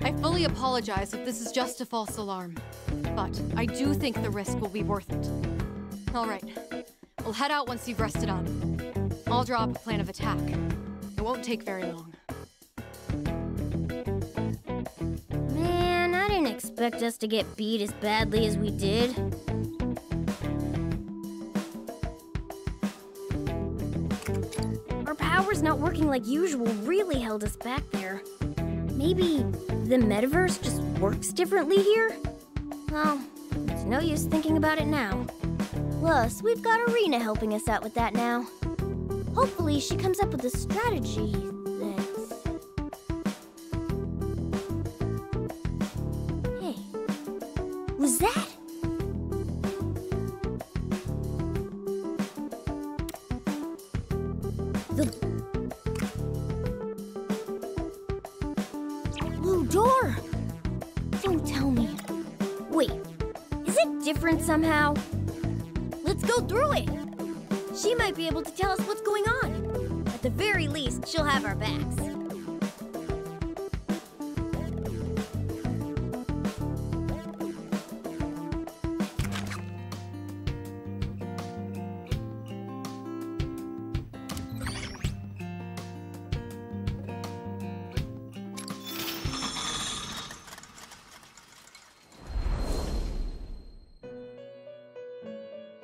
I fully apologize if this is just a false alarm, but I do think the risk will be worth it. All right, we'll head out once you've rested up. I'll draw up a plan of attack. It won't take very long. Man, I didn't expect us to get beat as badly as we did. Our powers not working like usual really held us back there. Maybe the metaverse just works differently here? Well, it's no use thinking about it now. Plus, we've got Irina helping us out with that now. Hopefully, she comes up with a strategy that... Hey, was that? The blue door! Don't tell me. Wait, is it different somehow? Let's go through it! She might be able to tell us what's going on. At the very least, she'll have our backs.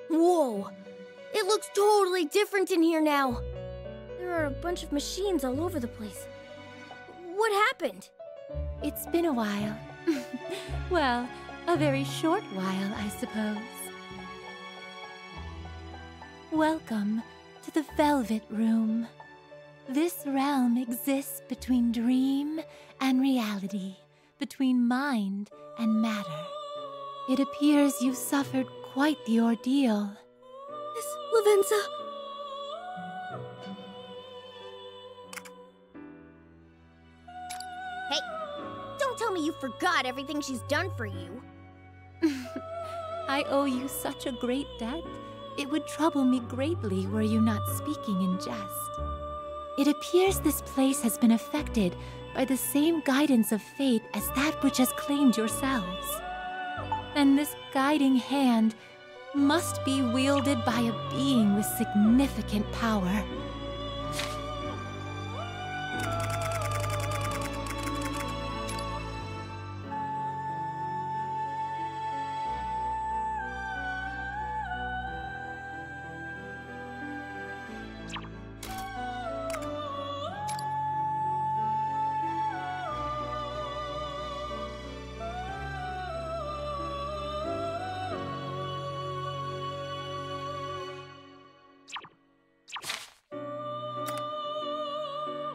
Whoa! It looks totally different in here now. There are a bunch of machines all over the place. What happened? It's been a while. Well, a very short while, I suppose. Welcome to the Velvet Room. This realm exists between dream and reality, between mind and matter. It appears you've suffered quite the ordeal. Miss Lavenza! Hey, don't tell me you forgot everything she's done for you. I owe you such a great debt. It would trouble me greatly were you not speaking in jest. It appears this place has been affected by the same guidance of fate as that which has claimed yourselves. And this guiding hand must be wielded by a being with significant power.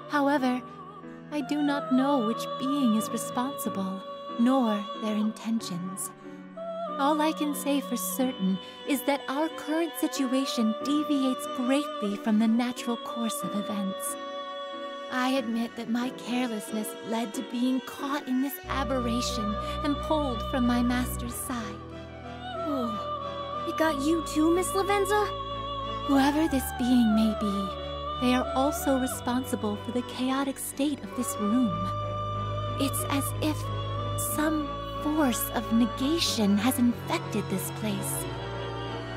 However, I do not know which being is responsible, nor their intentions. All I can say for certain is that our current situation deviates greatly from the natural course of events. I admit that my carelessness led to being caught in this aberration and pulled from my master's side. Oh, it got you too, Miss Lavenza? Whoever this being may be, they are also responsible for the chaotic state of this room. It's as if some force of negation has infected this place.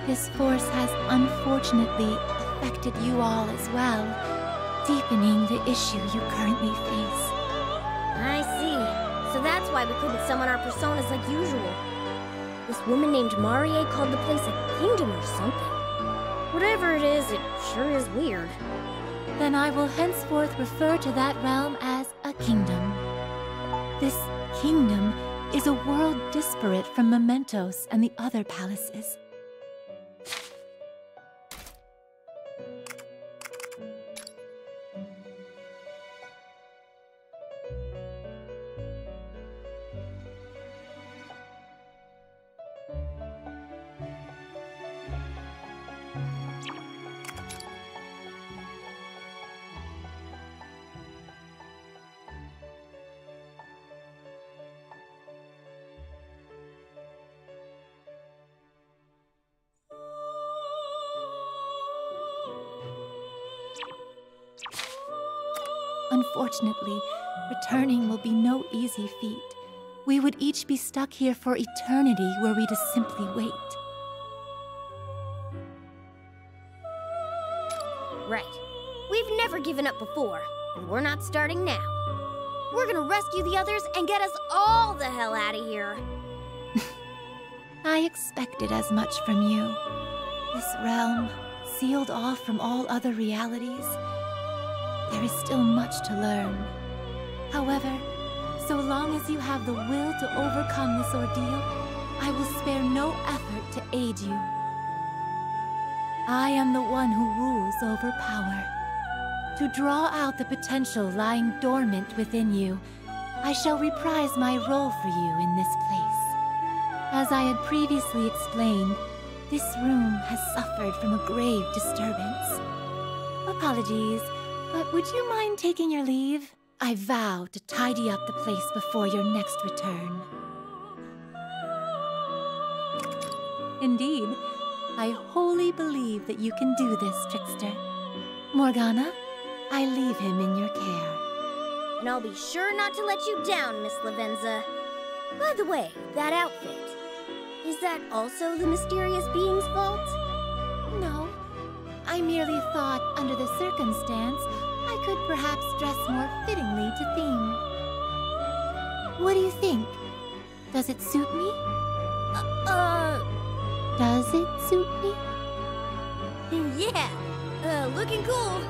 This force has unfortunately affected you all as well, deepening the issue you currently face. I see. So that's why we couldn't summon our personas like usual. This woman named Marie called the place a kingdom or something. Whatever it is sure is weird. Then I will henceforth refer to that realm as a kingdom. This kingdom is a world disparate from Mementos and the other palaces. Unfortunately, returning will be no easy feat. We would each be stuck here for eternity were we to simply wait. Right. We've never given up before, and we're not starting now. We're gonna rescue the others and get us all the hell out of here. I expected as much from you. This realm, sealed off from all other realities. There is still much to learn. However, so long as you have the will to overcome this ordeal, I will spare no effort to aid you. I am the one who rules over power. To draw out the potential lying dormant within you, I shall reprise my role for you in this place. As I had previously explained, this room has suffered from a grave disturbance. Apologies, but would you mind taking your leave? I vow to tidy up the place before your next return. Indeed, I wholly believe that you can do this, Trickster. Morgana, I leave him in your care. And I'll be sure not to let you down, Miss Lavenza. By the way, that outfit, is that also the mysterious being's fault? No. I merely thought, under the circumstance, I could perhaps dress more fittingly to theme. What do you think? Does it suit me? Does it suit me? Yeah, looking cool.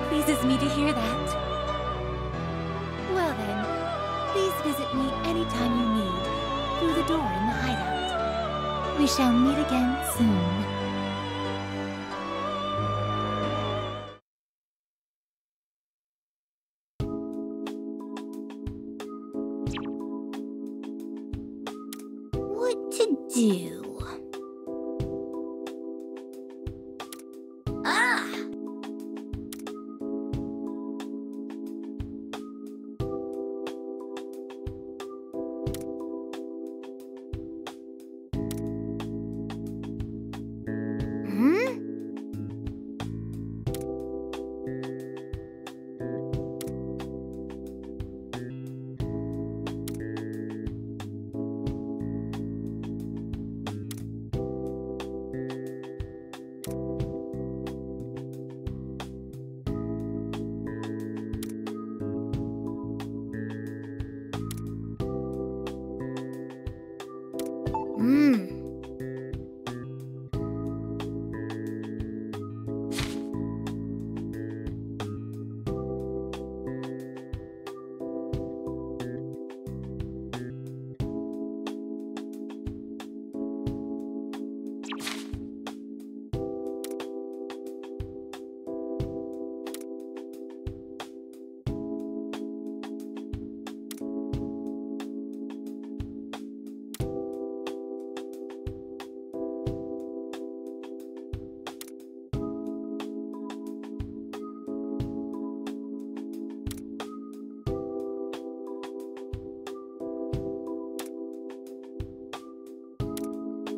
Pleases me to hear that. Well then, please visit me anytime you need, through the door in the hideout. We shall meet again soon. What to do?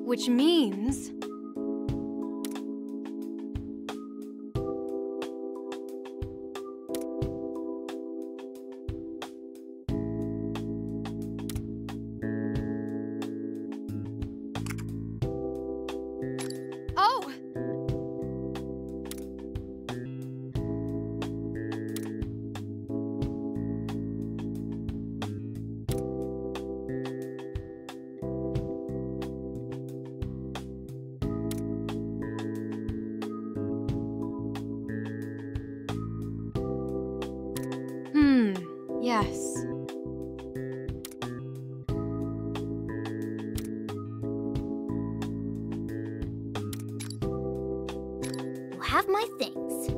Which means... have my things.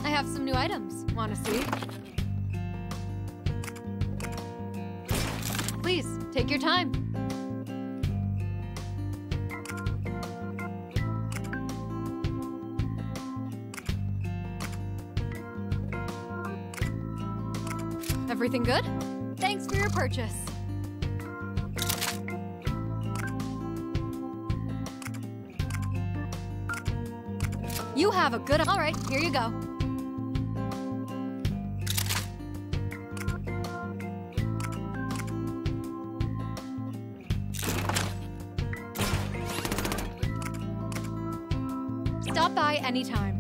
I have some new items. Wanna see? Please, take your time. Everything good? Thanks for your purchase. You have a good... All right, here you go. Stop by anytime.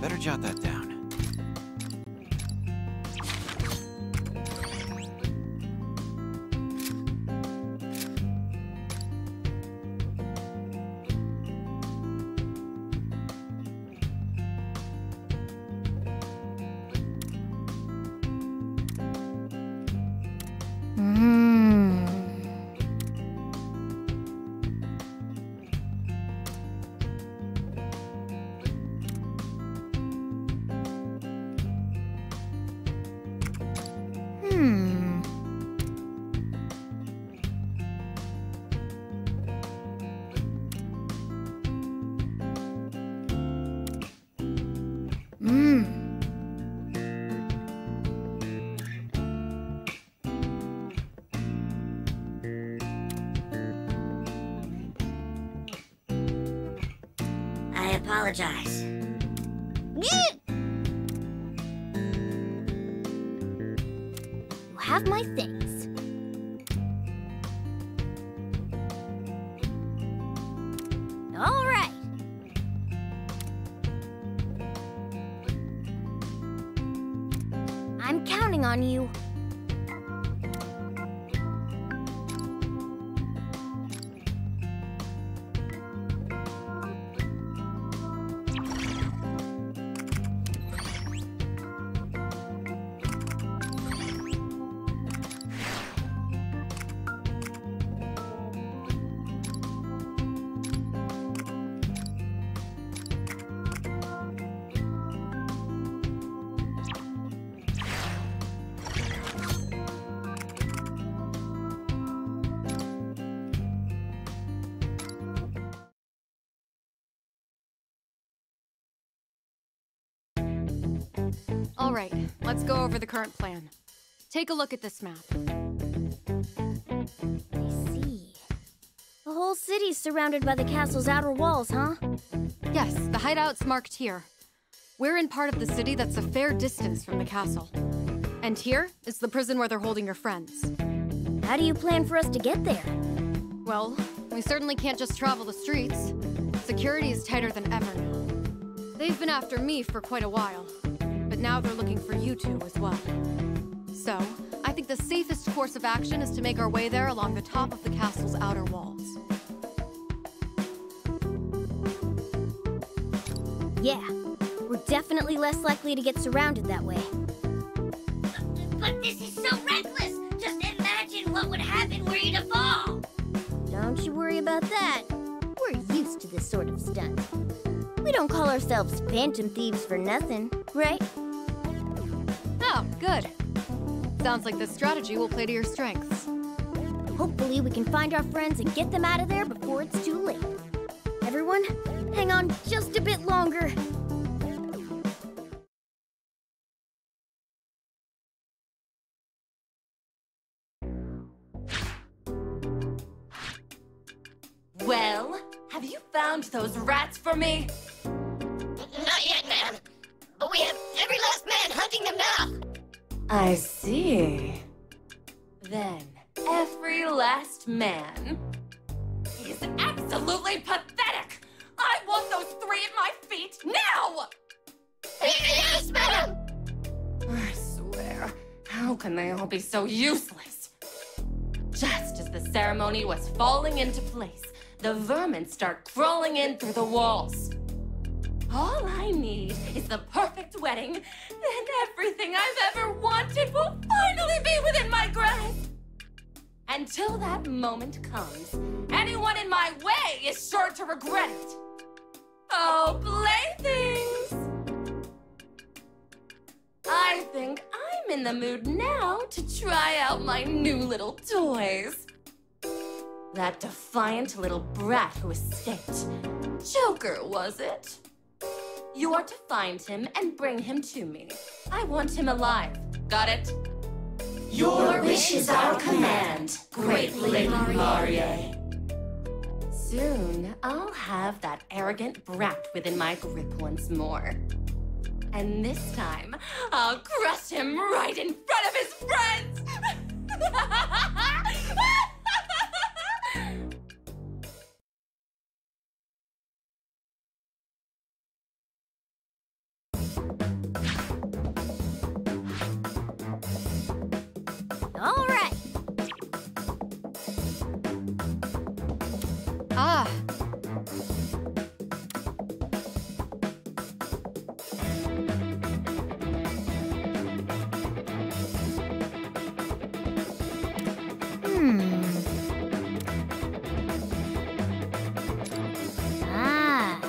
Better jot that down. I apologize. You have my things. All right. I'm counting on you. All right, let's go over the current plan. Take a look at this map. I see. The whole city's surrounded by the castle's outer walls, huh? Yes, the hideout's marked here. We're in part of the city that's a fair distance from the castle. And here is the prison where they're holding your friends. How do you plan for us to get there? Well, we certainly can't just travel the streets. Security is tighter than ever now. They've been after me for quite a while, but now they're looking for you two as well. So, I think the safest course of action is to make our way there along the top of the castle's outer walls. Yeah, we're definitely less likely to get surrounded that way. But this is so reckless! Just imagine what would happen were you to fall. Don't you worry about that. We're used to this sort of stunt. We don't call ourselves phantom thieves for nothing, right? Oh, good. Sounds like this strategy will play to your strengths. Hopefully we can find our friends and get them out of there before it's too late. Everyone, hang on just a bit longer. Well, have you found those rats for me? Not yet, ma'am. But we have every last man hunting them now. I see. Then, every last man is absolutely pathetic! I want those 3 at my feet now! Yes, madam! I swear, how can they all be so useless? Just as the ceremony was falling into place, the vermin start crawling in through the walls. All I need is the perfect wedding, and everything I've ever wanted will finally be within my grasp. Until that moment comes, anyone in my way is sure to regret it. Oh, playthings! I think I'm in the mood now to try out my new little toys. That defiant little brat who escaped. Joker, was it? You are to find him and bring him to me. I want him alive. Got it? Your wish is our command, great Lady Marie. Soon, I'll have that arrogant brat within my grip once more. And this time, I'll crush him right in front of his friends! All right. Ah. Ah.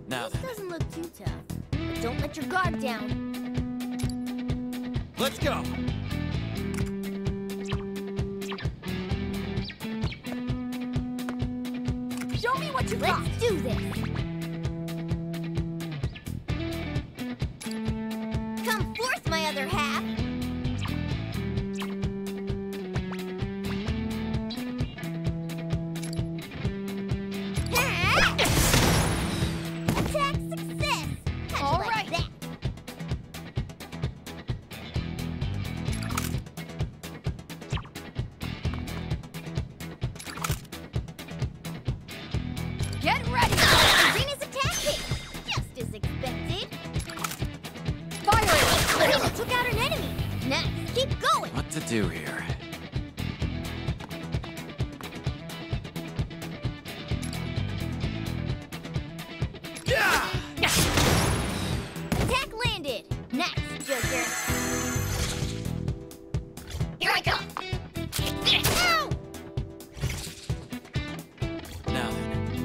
Now This then, doesn't look too tough. But don't let your guard down. let's go. Show me what you got. Let's do this. Come forth, my other half. Attack success. How'd All you like right. that? Get ready! Arena's attacking. Just as expected. Fire it! Arena took out an enemy. Nice. Keep going. What to do here? Attack landed. Nice, Joker. Here I come. Ow! Now then,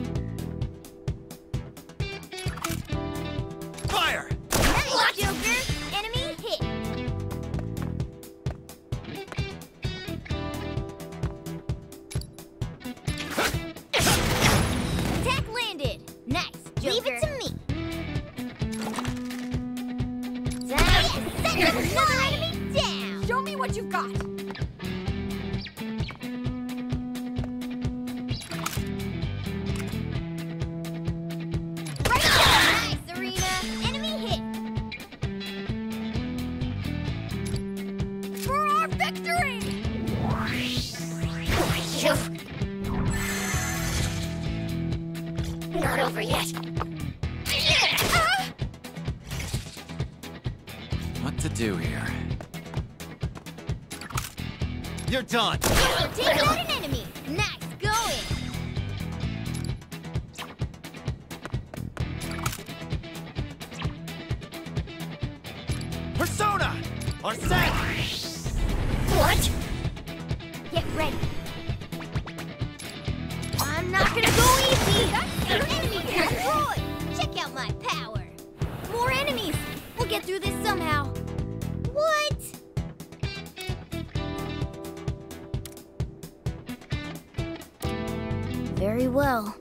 over yet. What to do here? You're done! Take out an enemy! Nice going! Persona! Or set! What? Get ready. I'm not gonna go easy! An enemy destroyed! Check out my power! More enemies! We'll get through this somehow. What? Very well.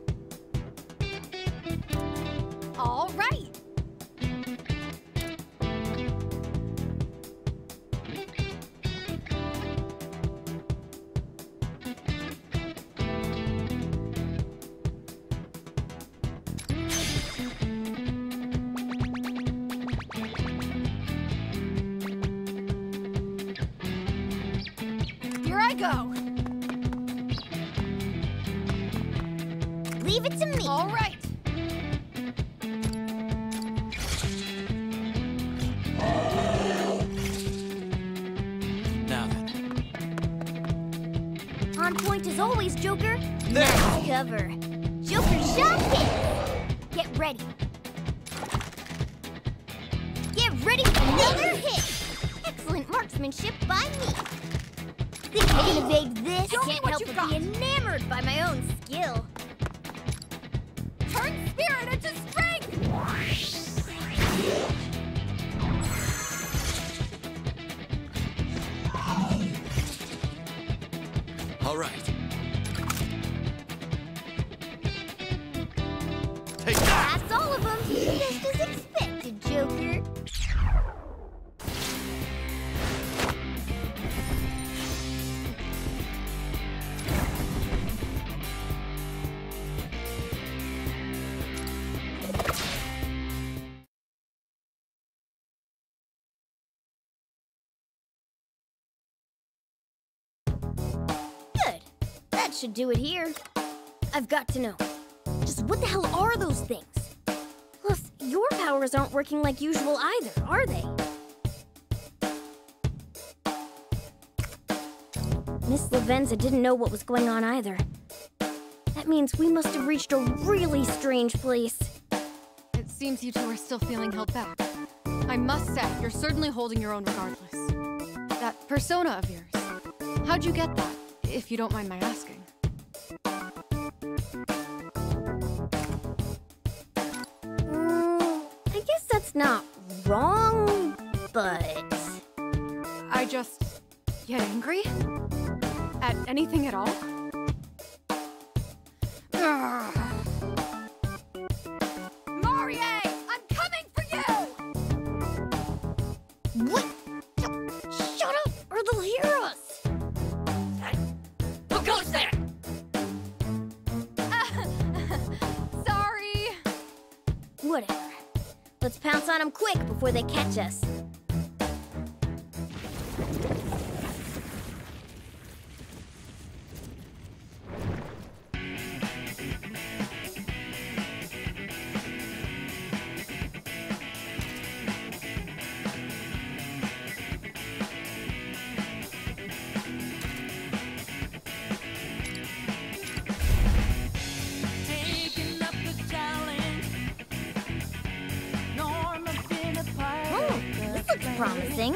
All right. Here I go. Leave it to me. All right. Now then. On point as always, Joker. Nice cover. Joker shot hit. Get ready. Get ready for another hit. Excellent marksmanship by me. Think I can evade this? Show I me can't what help you but got. be enamored by my own skill. Turn spirit into strength. All right. Take that! That's all of them. Just as expected, Joker. Good. That should do it here. I've got to know. Just what the hell are those things? Plus, your powers aren't working like usual either, are they? Miss Lavenza didn't know what was going on either. That means we must have reached a really strange place. It seems you two are still feeling held back. I must say, you're certainly holding your own regardless. That persona of yours. How'd you get that, if you don't mind my asking? I guess that's not wrong, but... I just get angry? At anything at all? Ugh. Marie! I'm coming for you! What? Shut up, or they'll hear us! Who goes there? Sorry. Whatever. Let's pounce on them quick before they catch us. This looks promising.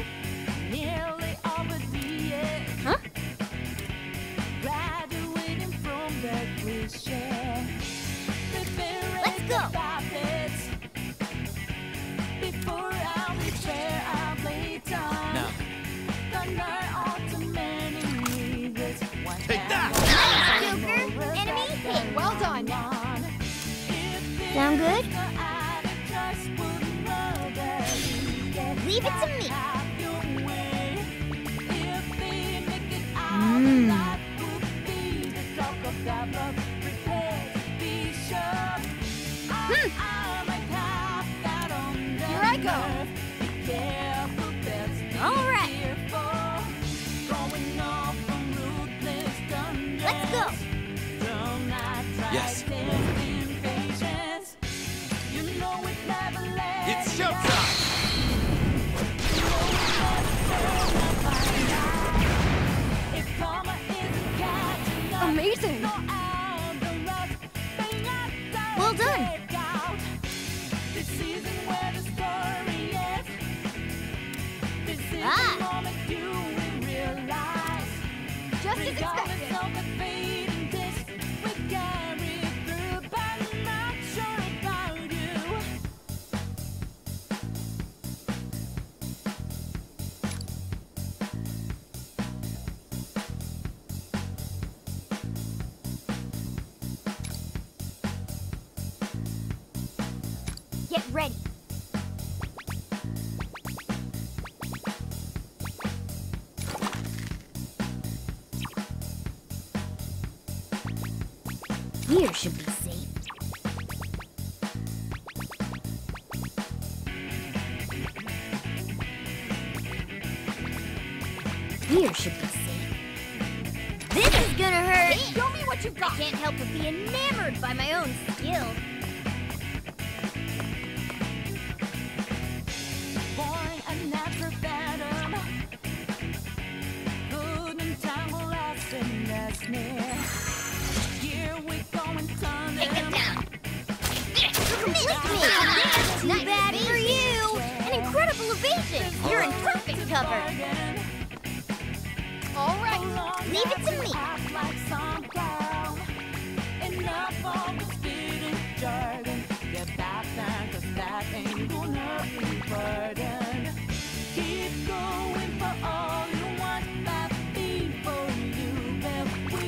Huh? Let's go. Now. Take that! Joker, enemy hit. Well done. Sound good? Leave it to me. Here I go. All right. Let's go. Yes. It's showtime! Amazing! Well done. Ah! Just as expected. Get ready. Here should be safe. Here should be safe. This is gonna hurt! Show me what you've got! I can't help but be enamored by my own skill. Take them down. Not bad for you! An incredible evasion! You're in perfect cover! All right, Leave it to me!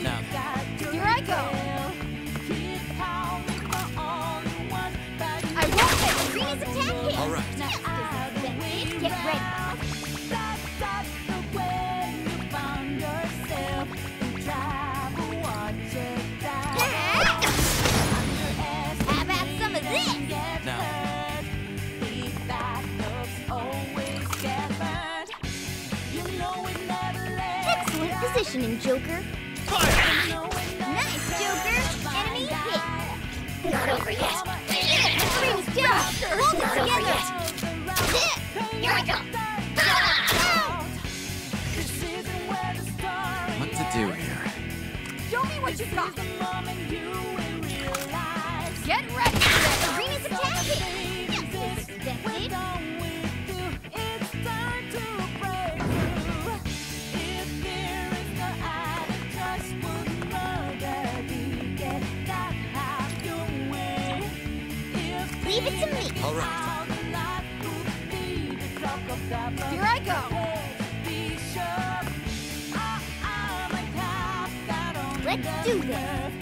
Now, here I go! I won't let Arena's attack hit! All right. Get ready! How about some of this? now. Excellent positioning, Joker. Nice, Joker. Enemy hit. Not over yet. Arena's down. Hold it together. Here I go. What to do here? Show me what you've got! Get ready! Arena's attack hit. Just as expected. Leave it to me. All right. Here I go! Let's do this.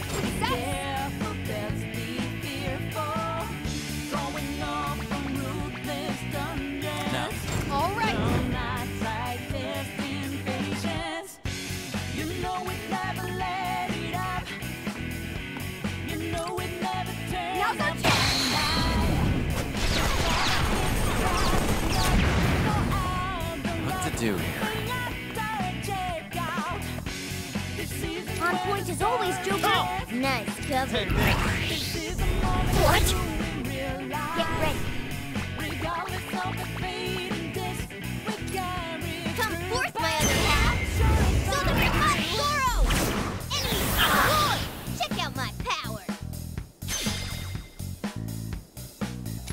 Now, All right, now's our chance! What to do here? On point as always, Joker. Nice cover. What? Get ready. Come forth, my other half. So the Ripon Goro! Enemy destroyed! Check out my power.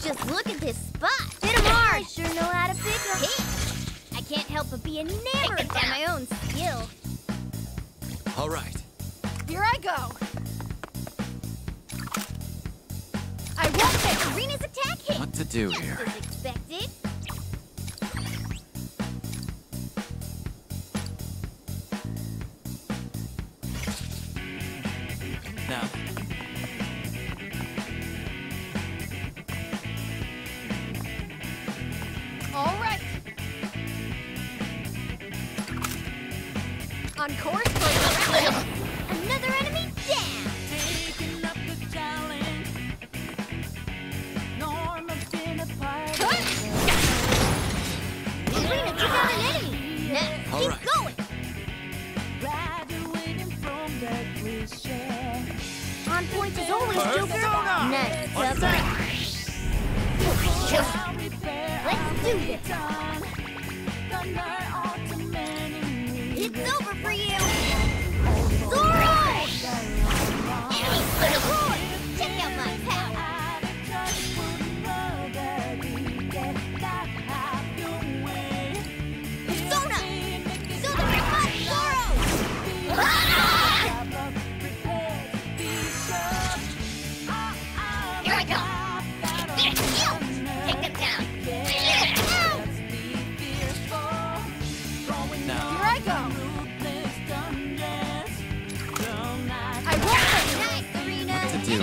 Just look at this spot. Hit 'em hard. I sure know how to pick 'em. Hit. I can't help but be enamored by my own skill. All right. Here I go! I won't let Arena's attack hit. What to do Just here? as expected. now. All right. On course for Another enemy down. Arena took out an enemy. Now All keep right. going. On point as always, Joker. Nice cover. Let's do this. It's over for you. Zoro! Check out my power. Persona! Zoro! Here I go! Take them down! Here I go! I won't let you! Nice, Serena. What to do?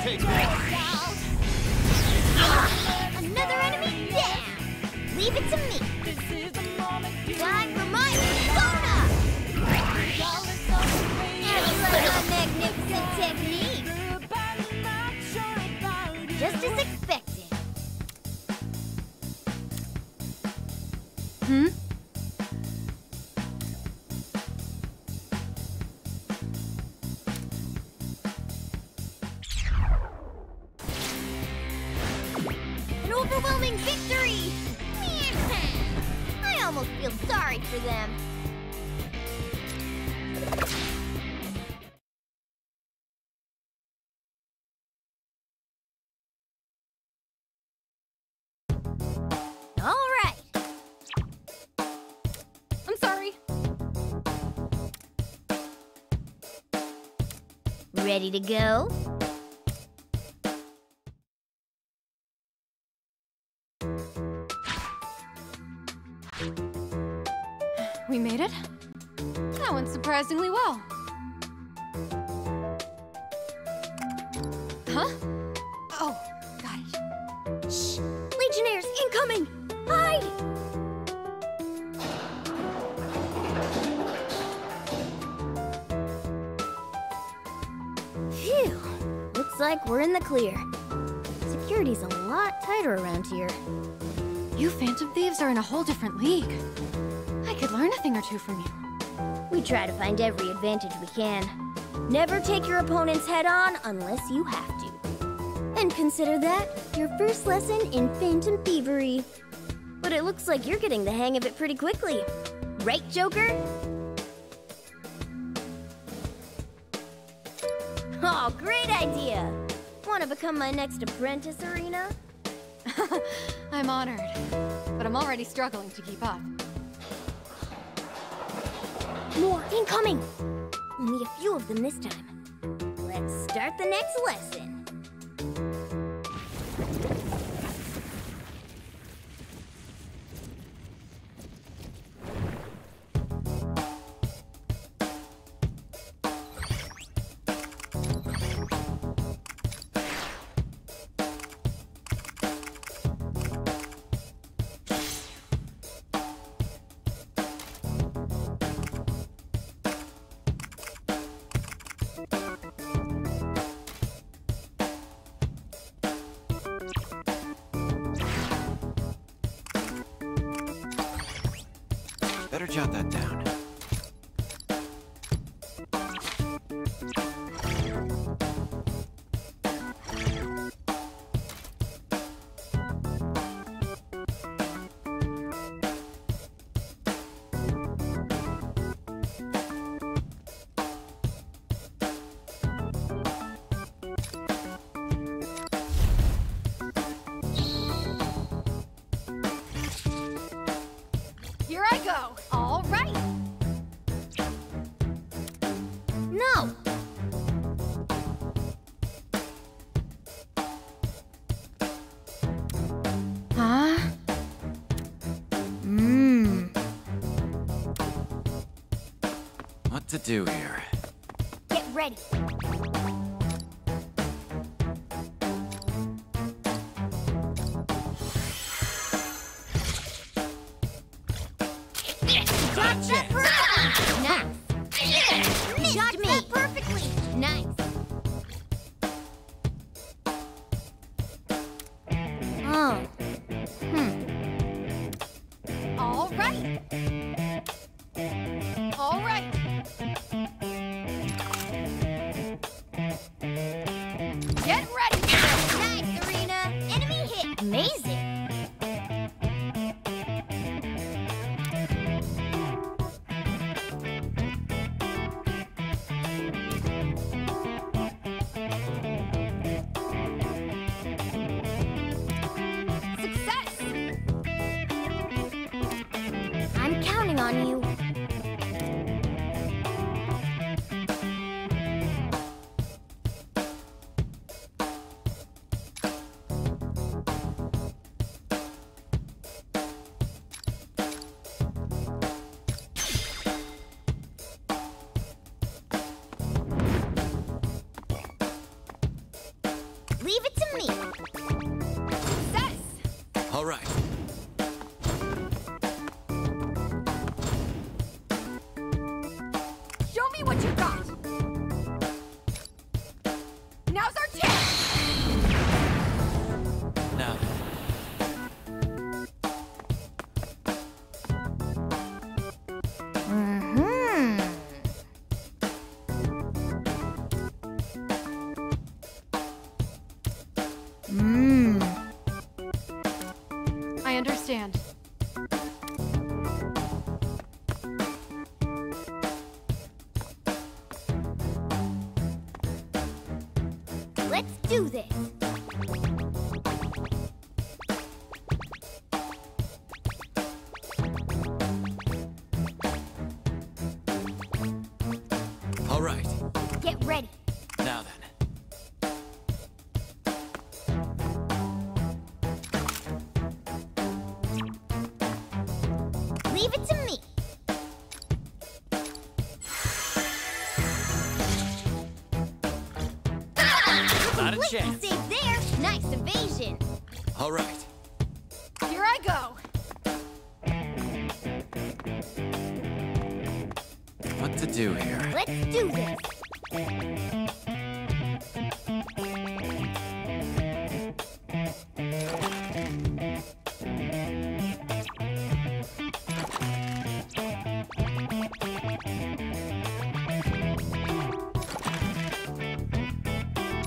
Take Another enemy down. Leave it to me. Time for my persona. How do you like my magnificent technique? Just as expected. Hmm? An overwhelming victory! I almost feel sorry for them. All right. I'm sorry. Ready to go? We made it? That went surprisingly well. Huh? Oh, got it. Shh! Legionnaires incoming! Hide! Phew! Looks like we're in the clear. Security's a lot tighter around here. You Phantom Thieves are in a whole different league. I could learn a thing or two from you. We try to find every advantage we can. Never take your opponent's head on unless you have to. And consider that your first lesson in Phantom Thievery. But it looks like you're getting the hang of it pretty quickly. Right, Joker? Oh, great idea! Want to become my next apprentice, Arena? I'm honored, but I'm already struggling to keep up. More incoming! Only a few of them this time. Let's start the next lesson. Better jot that down. Here I go! All right! No! Huh? What to do here? Get ready. Shot that perfectly! Nice! Shot that perfectly! Nice! Oh. Leave it to me. Success! All right. Show me what you got! Now's our chance! Now then. I understand. Let's do this. All right. Get ready. Now then. Leave it to me. Not a Late chance. save there. Nice evasion. All right. Here I go! What to do here? Let's do this.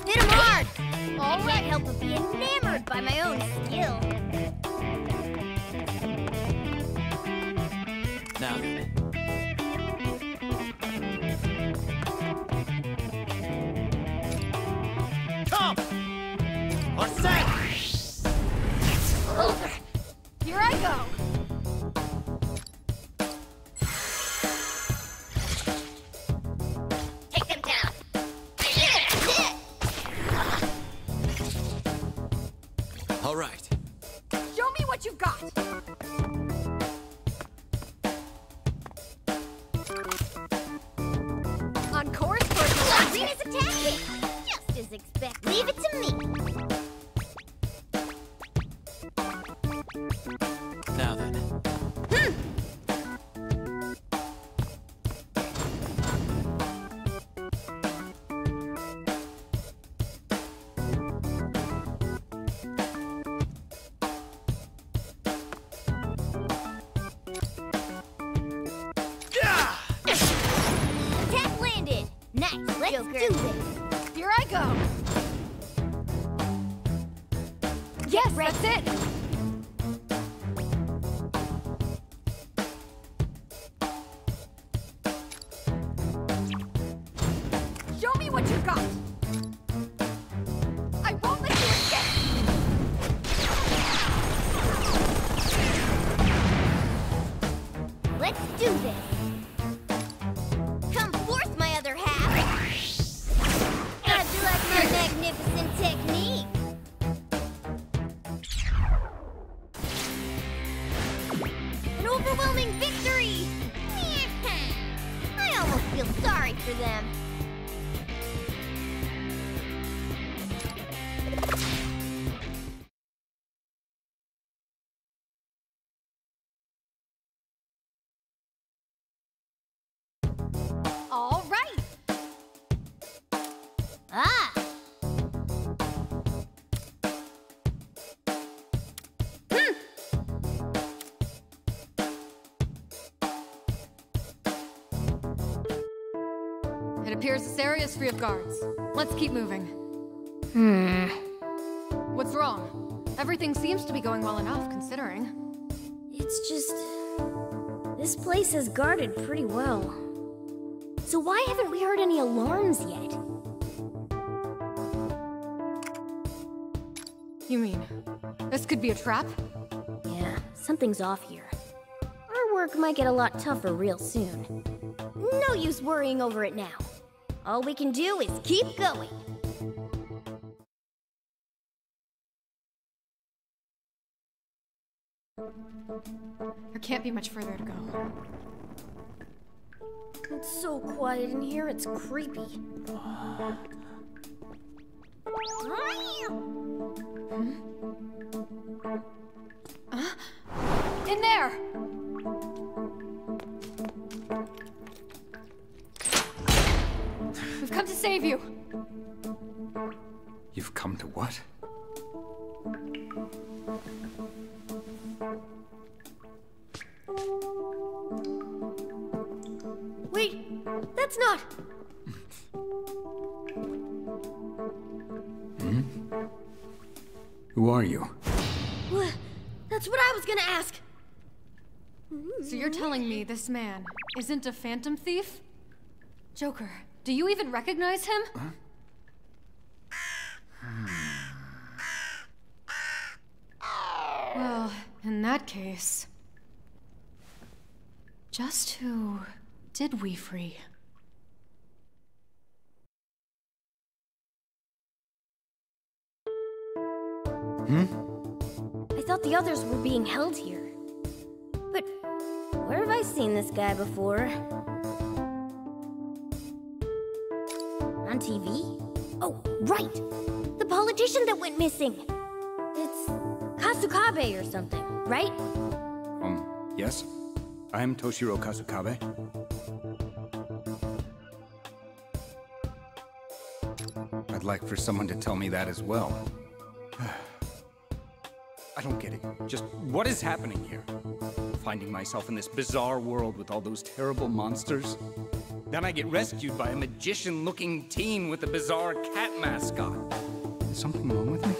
Hit him hard. All Can't right! help but be enamored by my own skill. Now then. Come! Or set! Over. Here I go! Take them down. All right. Show me what you've got! On course for Arena's attacking. Just as expected. Leave it to me. Now then. Attack landed. Nice. Let's do this. Here I go! Yes, that's it! Show me what you've got! I won't let you escape! Let's do this. Come forth, my other half. How'd you like my magnificent technique? An overwhelming victory! I almost feel sorry for them. All right! Ah! It appears this area is free of guards. Let's keep moving. What's wrong? Everything seems to be going well enough, considering. It's just... this place is guarded pretty well. So why haven't we heard any alarms yet? You mean, this could be a trap? Yeah, something's off here. Our work might get a lot tougher real soon. No use worrying over it now. All we can do is keep going. There can't be much further to go. It's so quiet in here, it's creepy. In there! We've come to save you. You've come to what? Wait, that's not... Who are you? That's what I was gonna ask. So you're telling me this man isn't a phantom thief? Joker, do you even recognize him? Well, in that case... just who did we free? I thought the others were being held here. But where have I seen this guy before? On TV? Oh, right! The politician that went missing! It's Kasukabe or something, right? Yes? I'm Toshiro Kasukabe. I'd like for someone to tell me that as well. I don't get it. Just what is happening here? Finding myself in this bizarre world with all those terrible monsters. Then I get rescued by a magician-looking teen with a bizarre cat mascot. Is something wrong with me?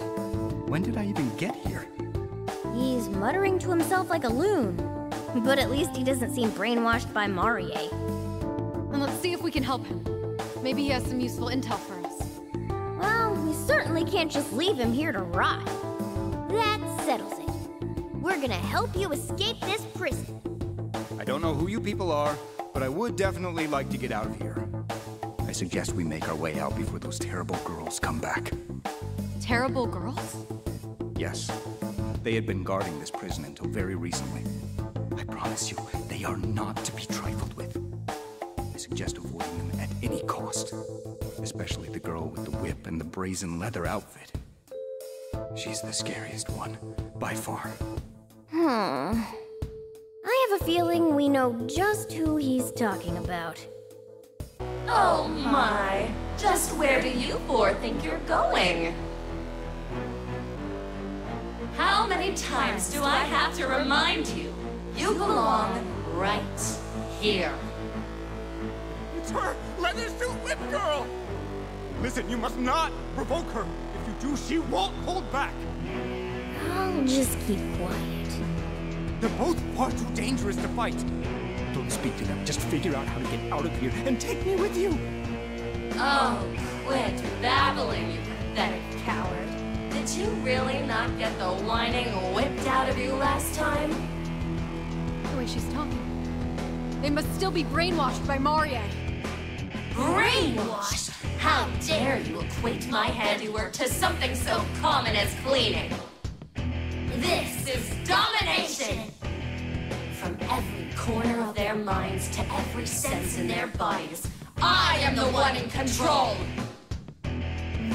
When did I even get here? He's muttering to himself like a loon. But at least he doesn't seem brainwashed by Marie. And let's see if we can help him. Maybe he has some useful intel for us. Well, we certainly can't just leave him here to rot. That settles it. We're gonna help you escape this prison. I don't know who you people are, but I would definitely like to get out of here. I suggest we make our way out before those terrible girls come back. Terrible girls? Yes. They had been guarding this prison until very recently. I promise you, they are not to be trifled with. I suggest avoiding them at any cost. Especially the girl with the whip and the brazen leather outfit. She's the scariest one, by far. I have a feeling we know just who he's talking about. Oh my! Just where do you four think you're going? How many times do I have to remind you? You belong right here. It's her! Leather suit whip girl! Listen, you must not provoke her. If you do, she won't hold back. I'll just keep quiet. They're both far too dangerous to fight. Don't speak to them. Just figure out how to get out of here and take me with you. Oh, quit babbling, you pathetic coward. Did you really not get the whining whipped out of you last time? The way she's talking. They must still be brainwashed by Marie. Brainwashed? How dare you equate my handiwork to something so common as cleaning? This is domination! From every corner of their minds to every sense in their bodies, I am the one in control!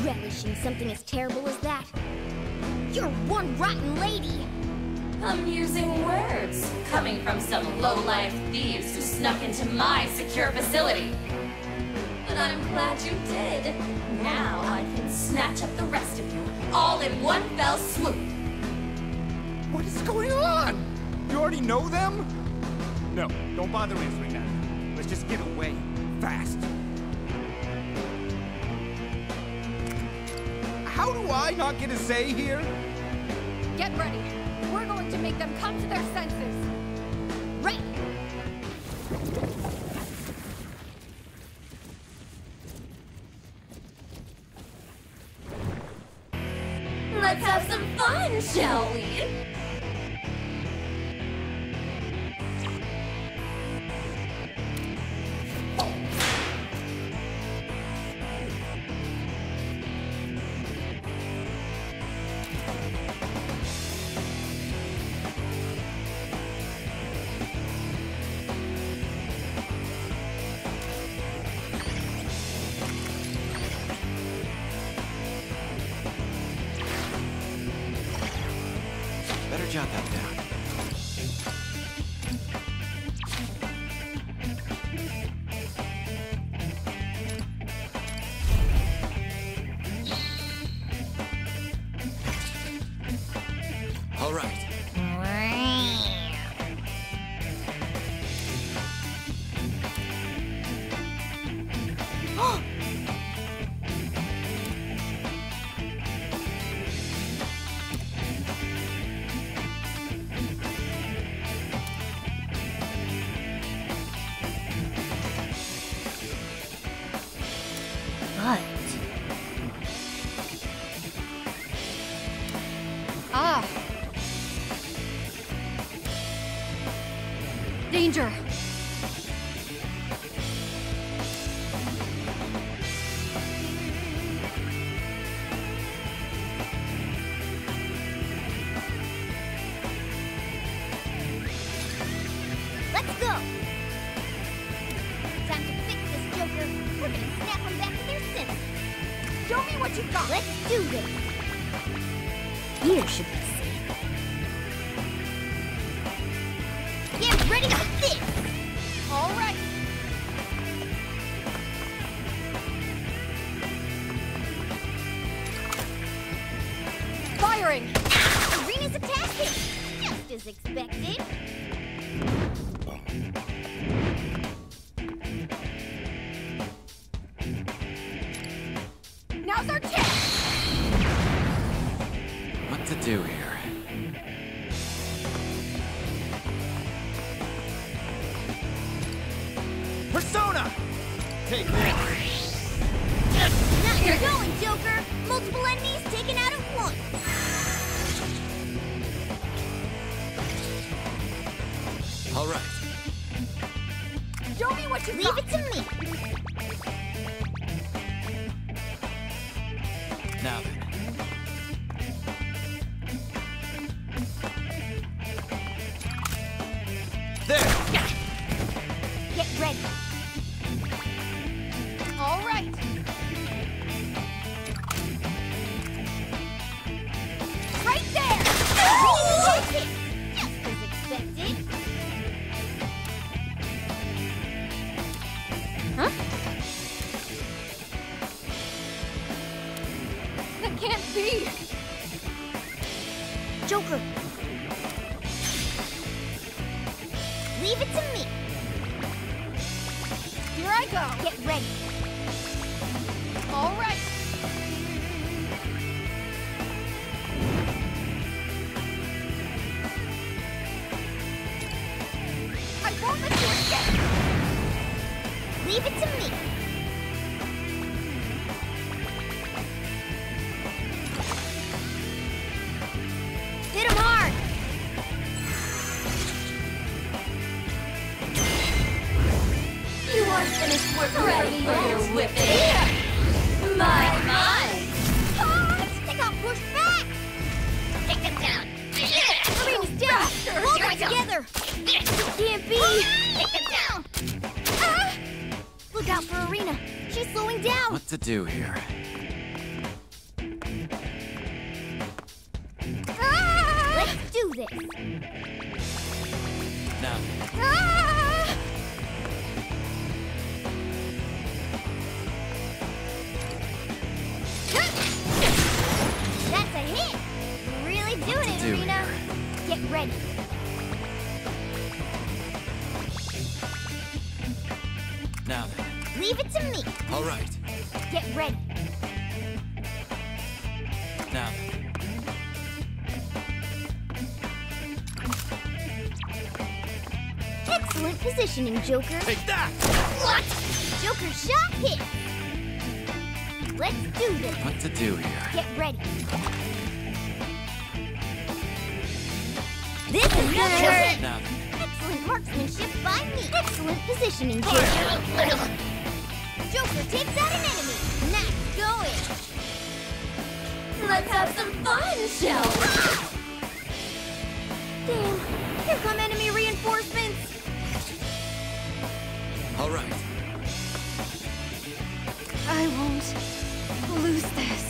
Relishing something as terrible as that? You're one rotten lady! Amusing words, coming from some low-life thieves who snuck into my secure facility. But I'm glad you did. Now I can snatch up the rest of you, all in one fell swoop. What is going on? You already know them? No, don't bother answering that. Let's just get away, fast. How do I not get a say here? Get ready. We're going to make them come to their senses. Right! Let's have some fun, shall we? jot that down. All right. But danger! let's go. Time to fix this, Joker. We're gonna snap them back to their senses. Show me what you got. Let's do this. Here should be safe. Get ready for this. All right! Firing! Arena's attacking. Just as expected. Now's our chance! What to do here? Persona! Take this! Not you're going, Joker. Multiple enemies taken out at once. All right. Show me what you Leave got! it to me. Now then. There! Get ready. All right! Right there. Arena's attacking. Just as expected. Huh? That can't be! Joker. Leave it to me. Here I go! Get ready. All right! I won't let you escape! Leave it to me. Hit him hard. You are finished work ready for your whipping. My. Hot! They got pushed back. Take them down. Arena's down. Hold Here I it go. together. Can't be. Take them down. Ah! Look out for Arena. She's slowing down. What to do here? Ah! Let's do this. Now. Ah! That's a hit. Really doing it, do Arena. Get ready. Now then. Leave it to me. All right. Get ready. Now then. Excellent positioning, Joker. Take that! What? Joker shot hit. Let's do this. What to do here? Get ready. This is gonna hurt. Now then. Excellent marksmanship by me. Excellent positioning, Joker. Joker takes out an enemy. Nice going. Let's have some fun, shall we? Damn. Here come enemy reinforcements. All right. I won't lose this.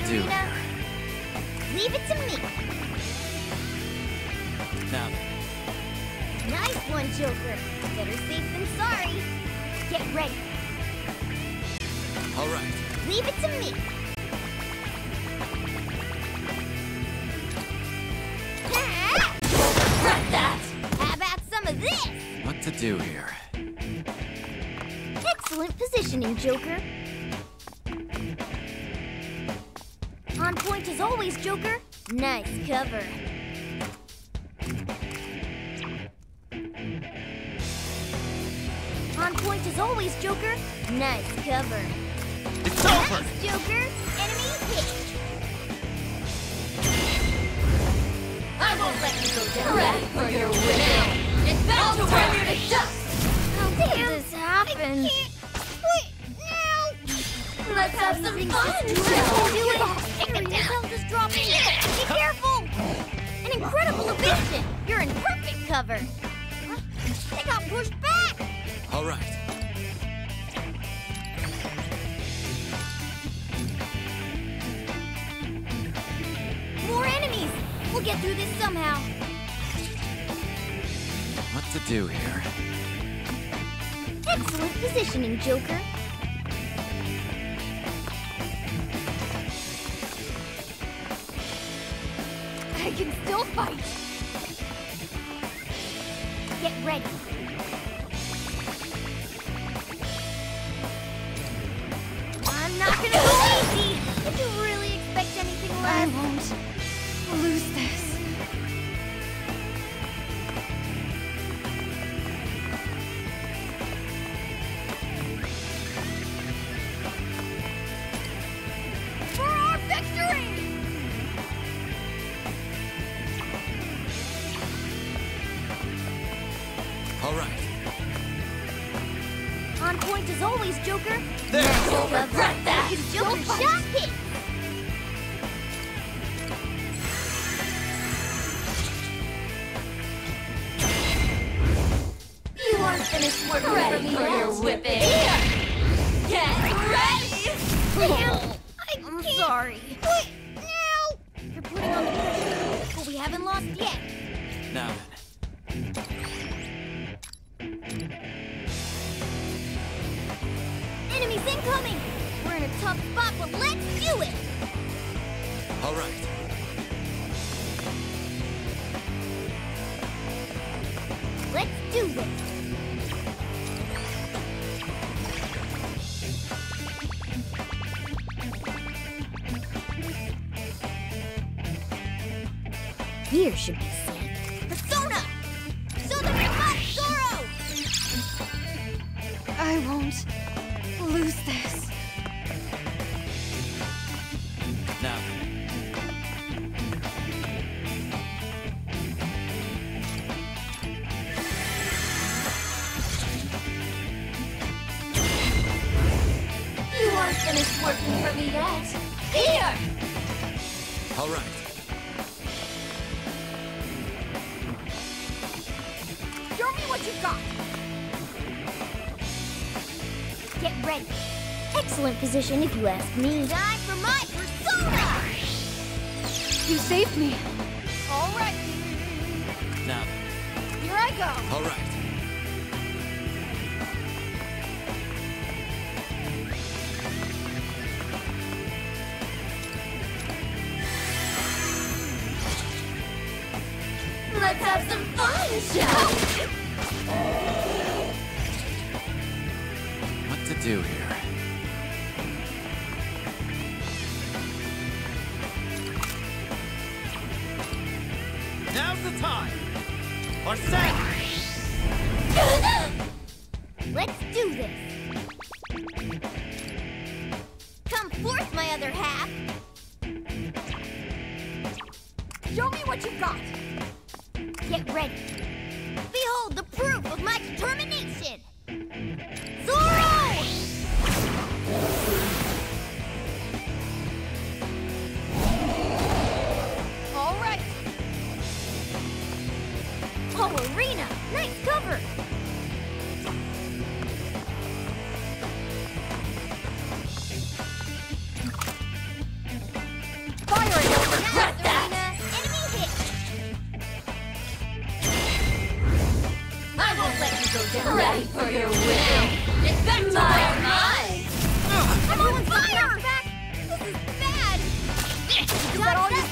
do Rena? here? Leave it to me. Now, Nice one, Joker. Better safe than sorry. Get ready. all right. Leave it to me. Regret that! How about some of this? What to do here? Excellent positioning, Joker. On point as always, Joker. Nice cover. On point as always, Joker. Nice cover. It's over! Nice, Joker. Enemy hit. I won't let you go down. Ready for your winning! It's bound to wear you to dust! How did this happen? Wait, now! Let's have some fun! Do it! Hell just dropping. Be careful! An incredible evasion! You're in perfect cover. They got pushed back! All right. More enemies! We'll get through this somehow. What to do here? Excellent positioning, Joker. I can still fight. Get ready. I'm not gonna go easy! Did you really expect anything I less? won't lose this. For our victory! All right. On point as always, Joker. There! Nice You'll cover. regret that! It's Joker's shot hit! You aren't finished working for me your whipping! Get ready! I'm sorry. Wait, now! You're putting on the pressure, but we haven't lost yet. Now then. Enemies incoming! We're in a tough spot, but let's do it! All right. Let's do this! Here should be safe. Persona! Show them your butt, Zoro! I won't lose this. Now then. You aren't finished working for me yet! Here! All right. Show me what you got! Get ready. Excellent position if you ask me. Time for my persona! You saved me. All right, Now then. here I go. All right. Let's have some fun, shall we? What to do here? Now's the time. Or set. Let's do this. Come forth, my other half. Show me what you got. Get ready. Behold the proof of my determination. Zoro! All right. Oh, Arena! Nice cover!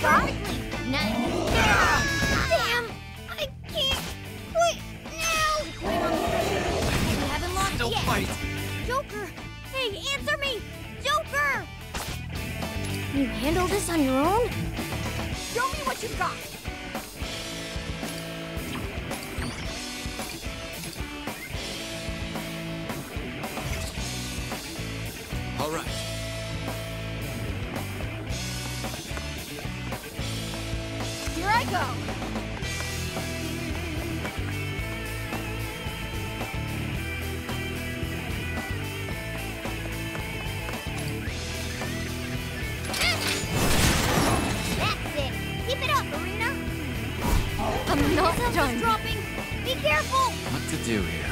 perfectly. Nice. Damn! I can't quit now! You haven't lost Don't yet. fight. Joker! Hey, answer me! Joker! You handle this on your own? Show me what you've got! All right. Here I go! That's it! Keep it up, Arena! I'm not Yourself done. is dropping! Be careful! What to do here?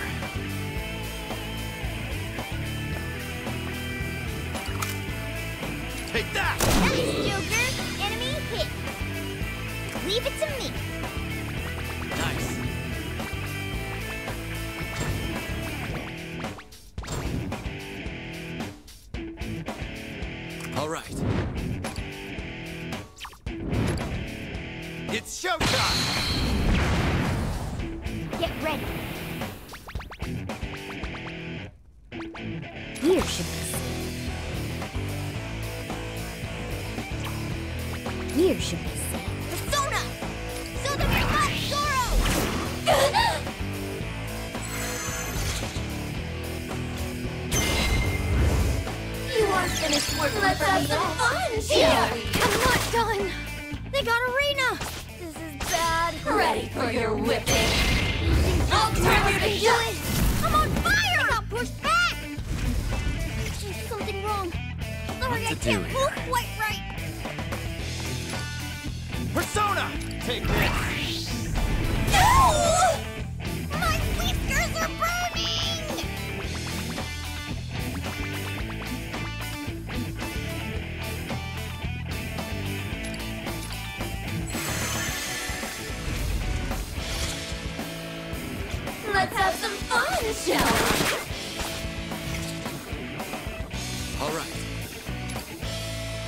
Take that! Nice, Joker! Enemy hit! Leave it to me! Nice. All right. It's showtime! Get ready! Here should be safe. Here should be safe. Persona! So the remote Zoro! You aren't finished working Let's for have me some yet. fun, Yeah, shall we? I'm not done. They got Arena! This is bad. Ready for your whipping. I'll turn you to do it! I'm on fire! I got pushed back! There's something wrong. Sorry, What I to do can't here? move quite right. Persona! Take this! No! My whiskers are burning! Let's have some fun, shall we? All right.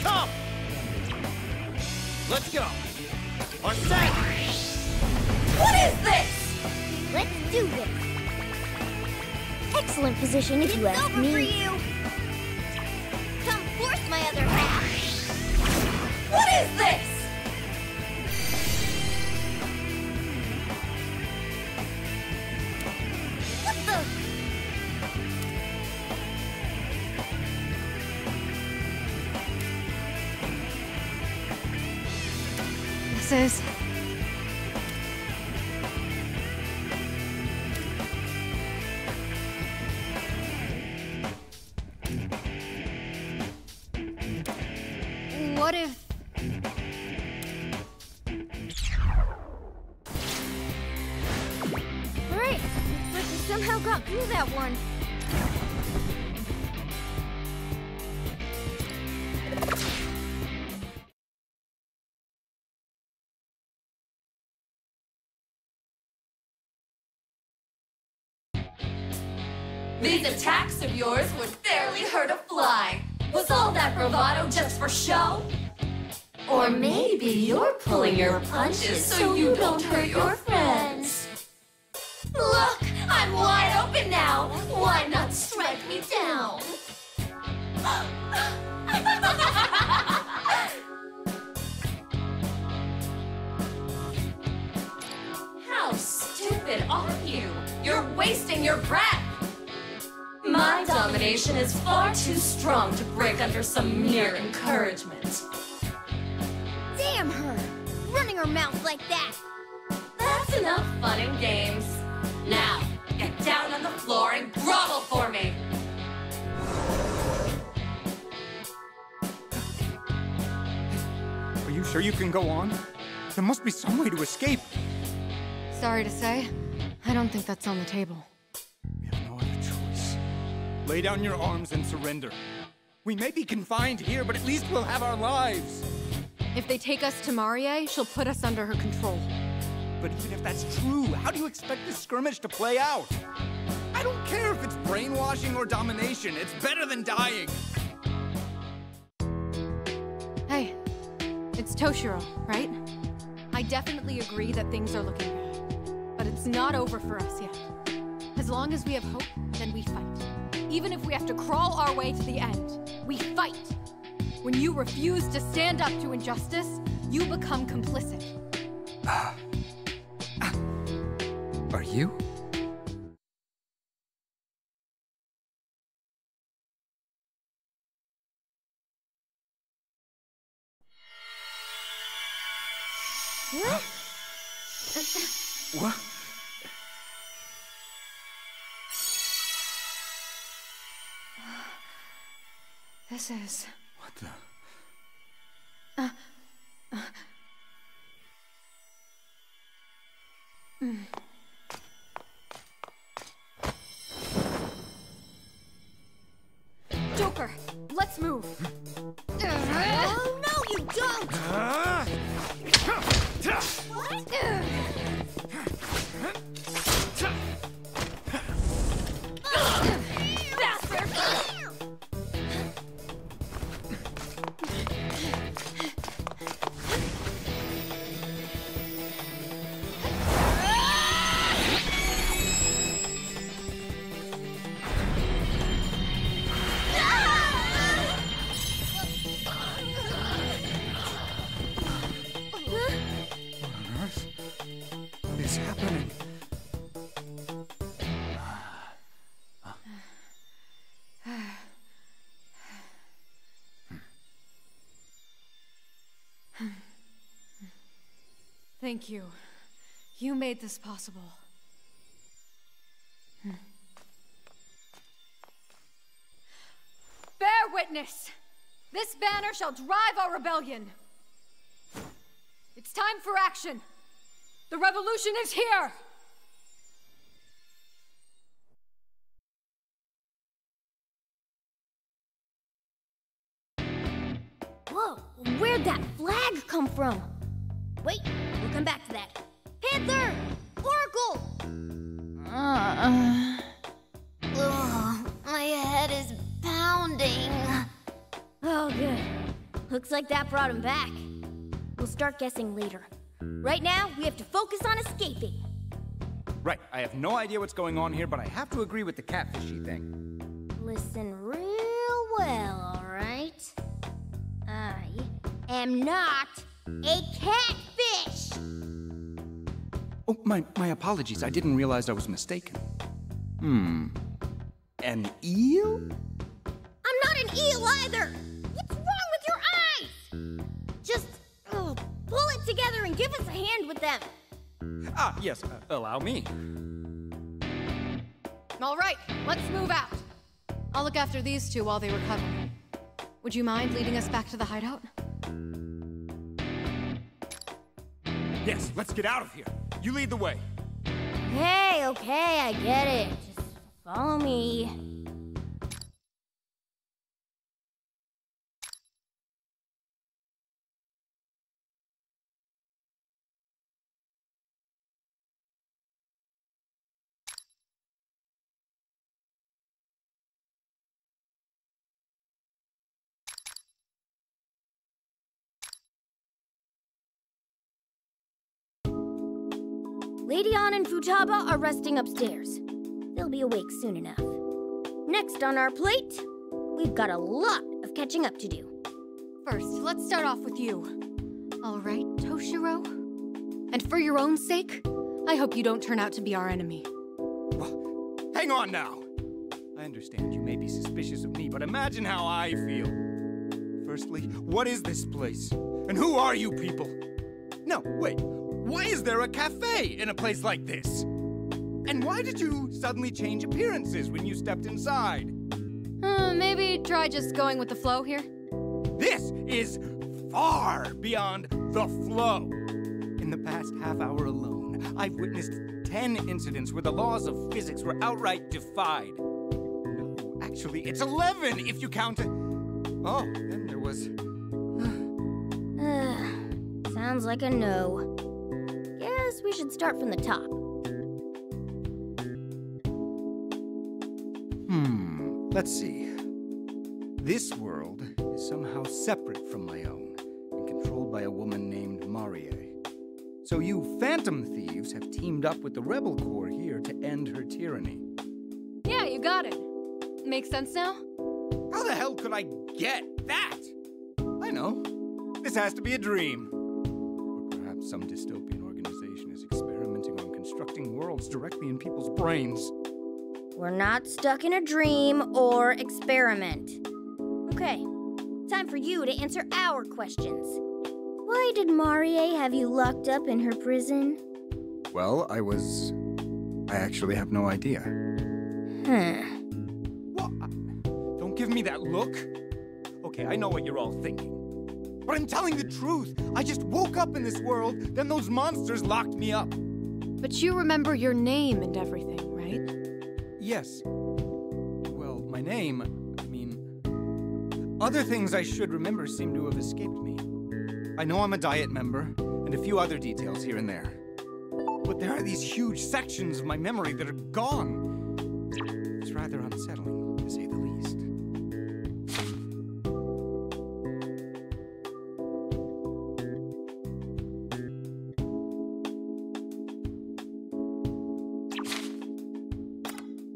Come! Let's go! On set! What is this? Let's do this. Excellent position if you ask me. It's over for you. Come force my other half. What is this? What the? This is... What if... Alright, looks like we somehow got through that one. These attacks of yours would barely hurt a fly. Was all that bravado just for show? Or maybe you're pulling your punches so you don't hurt your friends. Look, I'm wide open now. Why not strike me down? How stupid are you? You're wasting your breath. My domination is far too strong to break under some mere encouragement. Damn her! Running her mouth like that! That's enough fun and games. Now, get down on the floor and grovel for me! Are you sure you can go on? There must be some way to escape. Sorry to say, I don't think that's on the table. We have no other choice. Lay down your arms and surrender. We may be confined here, but at least we'll have our lives. If they take us to Marie, she'll put us under her control. But even if that's true, how do you expect this skirmish to play out? I don't care if it's brainwashing or domination. It's better than dying. Hey, It's Toshiro, right? I definitely agree that things are looking bad. But it's not over for us yet. As long as we have hope, then we fight. Even if we have to crawl our way to the end, we fight! When you refuse to stand up to injustice, you become complicit. Are you? What? What? This is... What the... Joker, let's move. Oh, no, you don't! Is happening? Thank you. You made this possible. Bear witness! This banner shall drive our rebellion! It's time for action! The revolution is here! Whoa, where'd that flag come from? Wait, we'll come back to that. Panther! Oracle! Ugh, my head is pounding. Oh, good. Looks like that brought him back. We'll start guessing later. Right now, we have to focus on escaping. Right, I have no idea what's going on here, but I have to agree with the catfishy thing. Listen real well, all right? I am not a catfish! Oh, my apologies. I didn't realize I was mistaken. An eel? I'm not an eel either! What's wrong with your eyes? Just pull it together and give us a hand with them. Ah, yes, allow me. All right, let's move out. I'll look after these two while they recover. Would you mind leading us back to the hideout? Yes, let's get out of here. You lead the way. Hey, okay, I get it. Just follow me. Lady Ann and Futaba are resting upstairs. They'll be awake soon enough. Next on our plate, we've got a lot of catching up to do. First, let's start off with you. All right, Toshiro? And for your own sake, I hope you don't turn out to be our enemy. Hang on now. I understand you may be suspicious of me, but imagine how I feel. Firstly, what is this place? And who are you people? No, wait. Why is there a cafe in a place like this? And why did you suddenly change appearances when you stepped inside? Maybe try just going with the flow here? This is far beyond the flow. In the past half hour alone, I've witnessed 10 incidents where the laws of physics were outright defied. No, actually, it's 11 if you count it. Oh, then there was... Sounds like a no. Guess we should start from the top. Let's see. This world is somehow separate from my own and controlled by a woman named Marie. So you Phantom Thieves have teamed up with the Rebel Corps here to end her tyranny. Yeah, you got it. Makes sense now? How the hell could I get that? I know. This has to be a dream. Or perhaps some dystopian organization is experimenting on constructing worlds directly in people's brains. We're not stuck in a dream or experiment. Okay, time for you to answer our questions. Why did Marie have you locked up in her prison? Well, I actually have no idea. What? Don't give me that look. Okay, I know what you're all thinking. But I'm telling the truth. I just woke up in this world, then those monsters locked me up. But you remember your name and everything, right? Yes. Well, my name, other things I should remember seem to have escaped me. I know I'm a Diet member, and a few other details here and there. But there are these huge sections of my memory that are gone. It's rather unsettling, to say the least.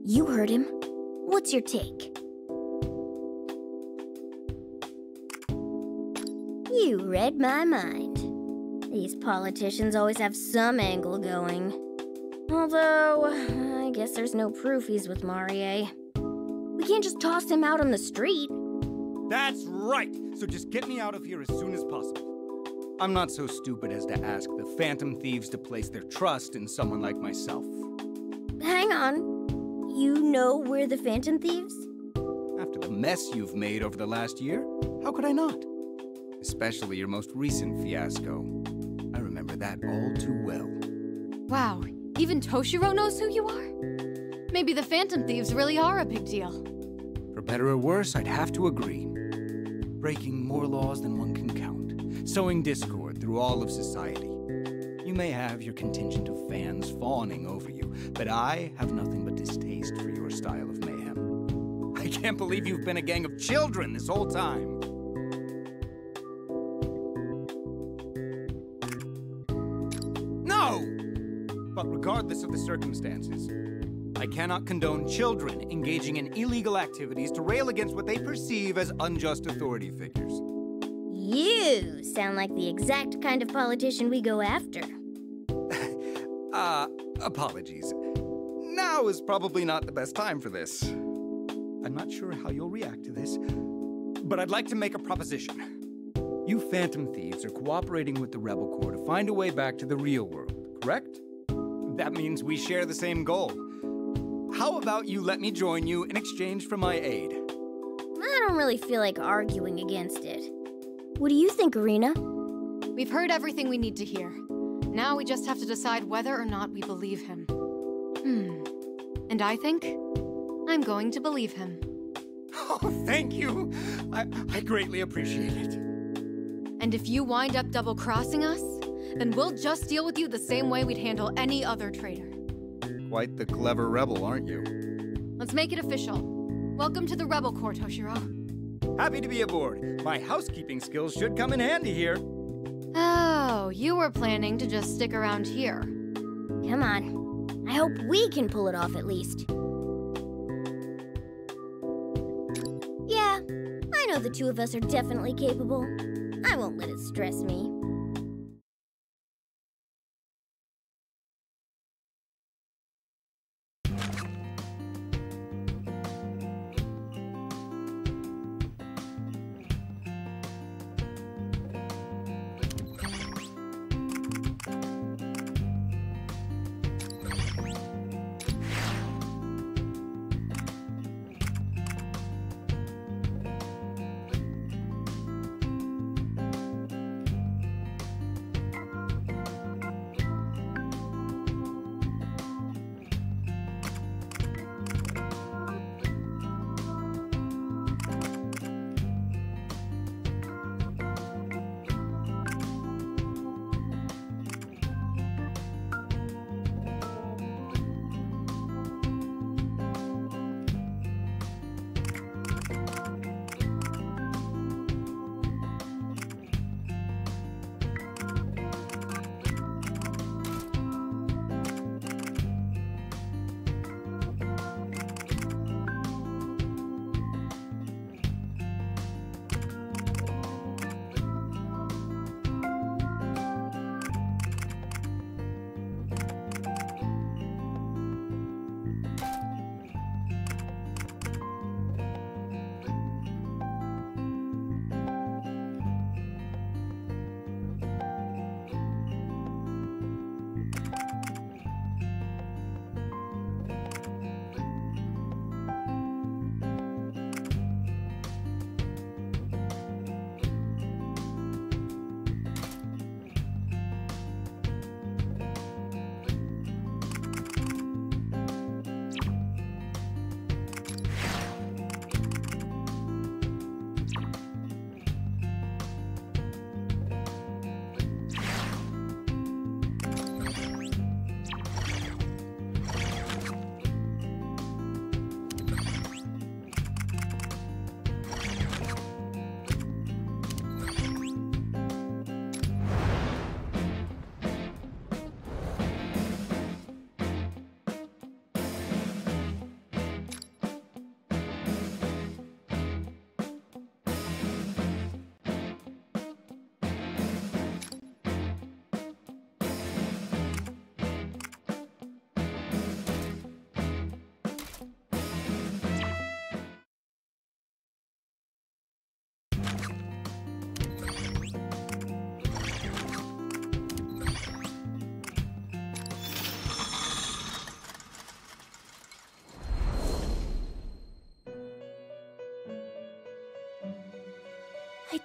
You heard him. What's your take? You read my mind. These politicians always have some angle going. Although, I guess there's no proof he's with Marie. We can't just toss him out on the street. That's right! So just get me out of here as soon as possible. I'm not so stupid as to ask the Phantom Thieves to place their trust in someone like myself. Hang on. You know we're the Phantom Thieves? After the mess you've made over the last year, how could I not? Especially your most recent fiasco. I remember that all too well. Wow, even Toshiro knows who you are? Maybe the Phantom Thieves really are a big deal. For better or worse, I'd have to agree. Breaking more laws than one can count. Sowing discord through all of society. You may have your contingent of fans fawning over you, but I have nothing but distaste for your style of mayhem. I can't believe you've been a gang of children this whole time. No! But regardless of the circumstances, I cannot condone children engaging in illegal activities to rail against what they perceive as unjust authority figures. You sound like the exact kind of politician we go after. Apologies. Now is probably not the best time for this. I'm not sure how you'll react to this, but I'd like to make a proposition. You Phantom Thieves are cooperating with the Rebel Corps to find a way back to the real world, correct? That means we share the same goal. How about you let me join you in exchange for my aid? I don't really feel like arguing against it. What do you think, Arena? We've heard everything we need to hear. Now we just have to decide whether or not we believe him. And I think I'm going to believe him. Oh, thank you. I greatly appreciate it. And if you wind up double-crossing us, then we'll just deal with you the same way we'd handle any other traitor. Quite the clever rebel, aren't you? Let's make it official. Welcome to the Rebel Corps, Toshiro. Happy to be aboard. My housekeeping skills should come in handy here. Oh, you were planning to just stick around here. Come on. I hope we can pull it off at least. Yeah, I know the two of us are definitely capable. I won't let it stress me.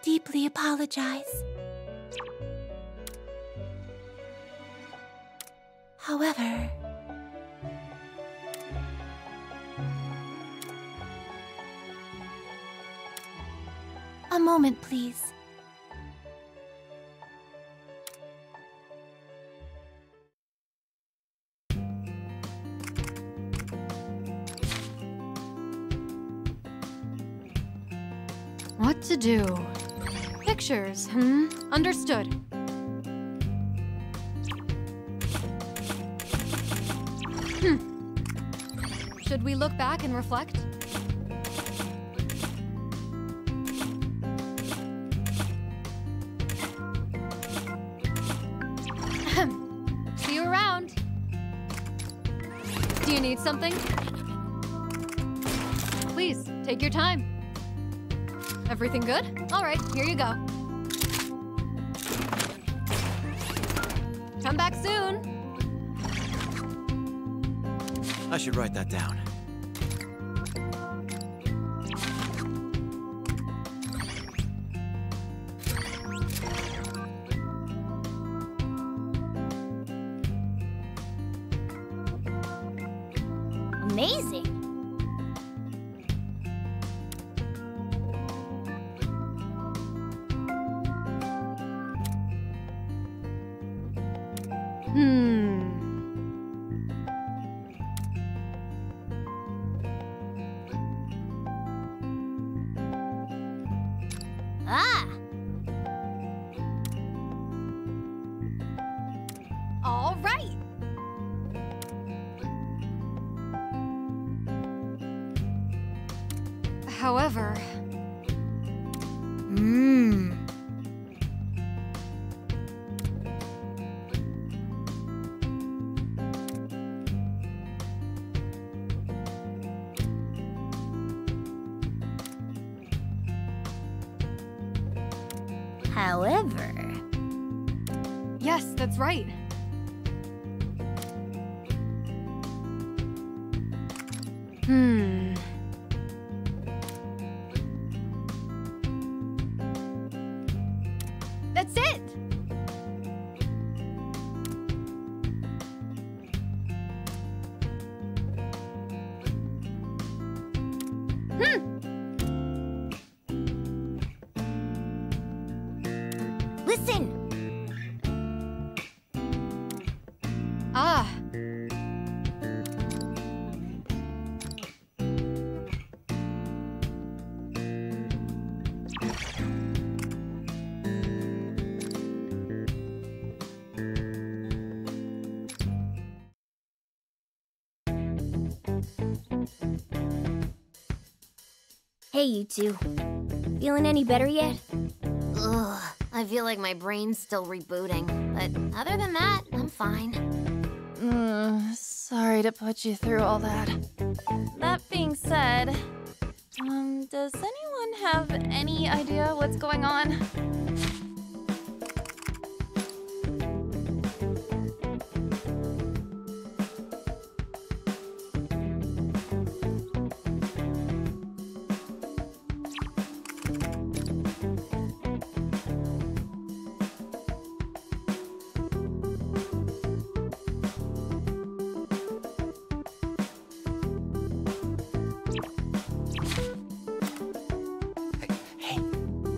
deeply apologize. However, a moment, please. What to do? Pictures, Understood. Should we look back and reflect? See you around. Do you need something? Please, take your time. Everything good? All right, here you go. Come back soon. I should write that down. Amazing. Ah! All right. However... However... Yes, that's right. That's it! Listen! Ah. Hey, you two. Feeling any better yet? Ugh, I feel like my brain's still rebooting. But other than that, I'm fine. Sorry to put you through all that. That being said, does anyone have any idea what's going on?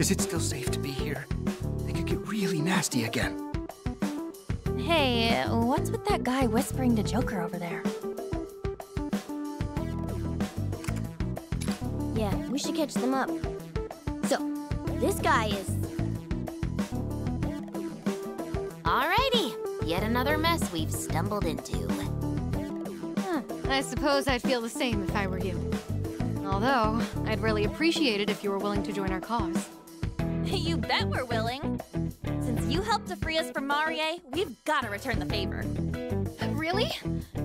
Is it still safe to be here? They could get really nasty again. Hey, what's with that guy whispering to Joker over there? Yeah, we should catch them up. So, this guy is... Alrighty, yet another mess we've stumbled into. I suppose I'd feel the same if I were you. Although, I'd really appreciate it if you were willing to join our cause. You bet we're willing. Since you helped to free us from Marie, we've got to return the favor. Really?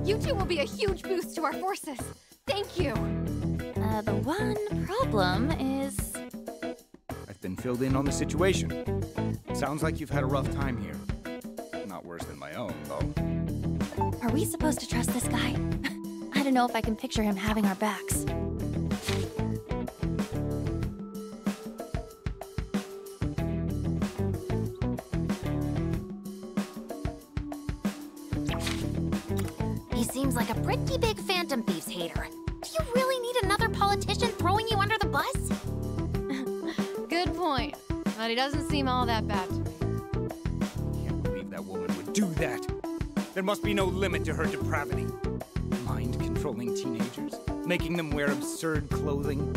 You two will be a huge boost to our forces. Thank you. The one problem is... I've been filled in on the situation. Sounds like you've had a rough time here. Not worse than my own, though. Are we supposed to trust this guy? I don't know if I can picture him having our backs. He seems like a pretty big Phantom Thieves hater. Do you really need another politician throwing you under the bus? Good point. But he doesn't seem all that bad to me. Can't believe that woman would do that. There must be no limit to her depravity. Mind-controlling teenagers, making them wear absurd clothing.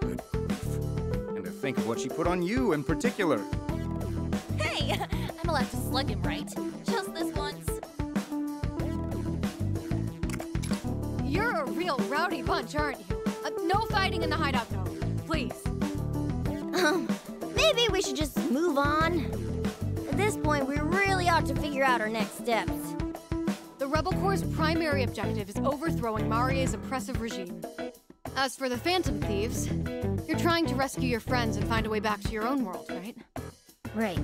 Good grief. And to think of what she put on you in particular. Hey, I'm allowed to slug him, right? Just this once. You're a real rowdy bunch, aren't you? No fighting in the hideout, though. Please. Maybe we should just move on. At this point, we really ought to figure out our next steps. The Rebel Corps' primary objective is overthrowing Marie's oppressive regime. As for the Phantom Thieves, you're trying to rescue your friends and find a way back to your own world, right? Right.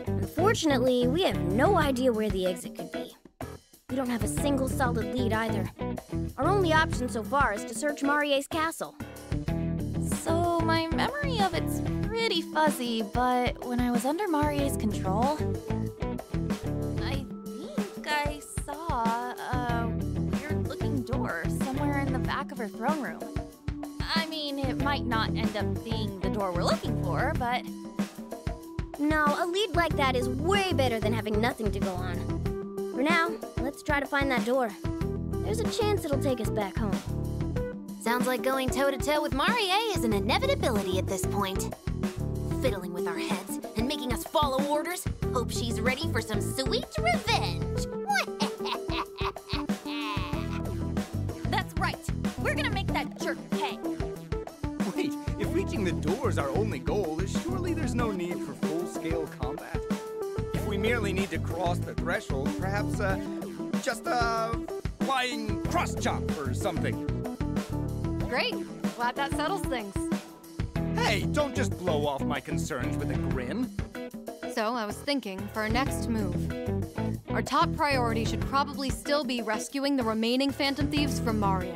Unfortunately, we have no idea where the exit could be. We don't have a single solid lead either. Our only option so far is to search Marie's castle. So my memory of it's pretty fuzzy, but when I was under Marie's control, I think I saw a weird-looking door somewhere in the back of her throne room. I mean, it might not end up being the door we're looking for, but... No, a lead like that is way better than having nothing to go on. For now, let's try to find that door. There's a chance it'll take us back home. Sounds like going toe-to-toe with Marie is an inevitability at this point. Fiddling with our heads and making us follow orders. Hope she's ready for some sweet revenge. That's right. We're gonna make that jerk pay. Wait, if reaching the door is our only goal, then surely there's no need for full-scale combat. If we merely need to cross the threshold, perhaps, just a flying cross-chop or something. Great. Glad that settles things. Hey, don't just blow off my concerns with a grin. So, I was thinking, for our next move, our top priority should probably still be rescuing the remaining Phantom Thieves from Marie.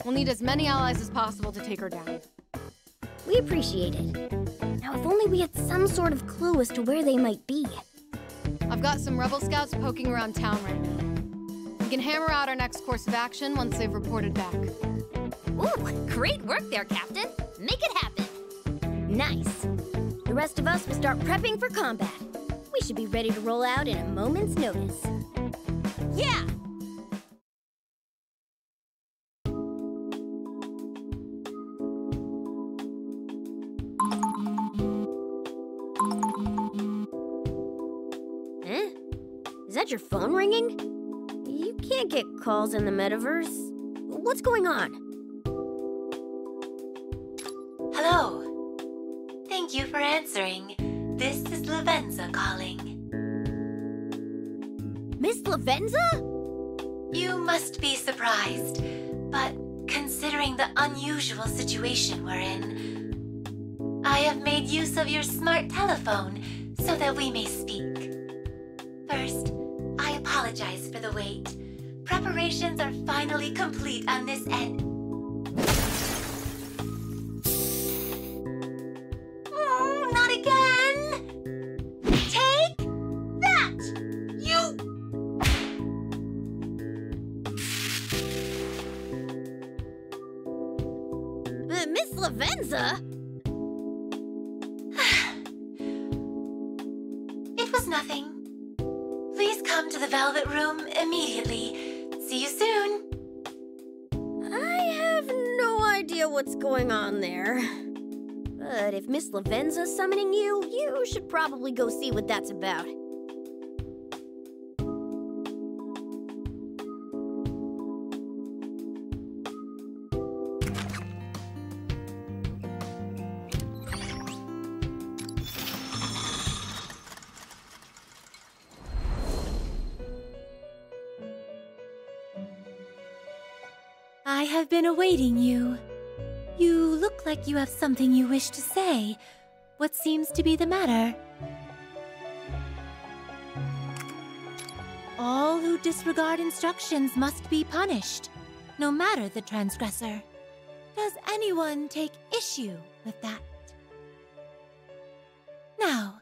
We'll need as many allies as possible to take her down. We appreciate it. Now, if only we had some sort of clue as to where they might be. I've got some Rebel Scouts poking around town right now. We can hammer out our next course of action once they've reported back. Ooh, great work there, Captain. Make it happen. Nice. The rest of us will start prepping for combat. We should be ready to roll out in a moment's notice. Yeah! Is that your phone ringing? You can't get calls in the metaverse. What's going on? Hello. Thank you for answering. This is Lavenza calling. Miss Lavenza? You must be surprised, but considering the unusual situation we're in, I have made use of your smart telephone so that we may speak. First, I apologize for the wait. Preparations are finally complete on this end. Not again! Take that! You... Miss Lavenza? It was nothing. Please come to the Velvet Room immediately. See you soon. I have no idea what's going on there. But if Miss Lavenza's summoning you, you should probably go see what that's about. I have been awaiting you. You look like you have something you wish to say. What seems to be the matter? All who disregard instructions must be punished, no matter the transgressor. Does anyone take issue with that? Now,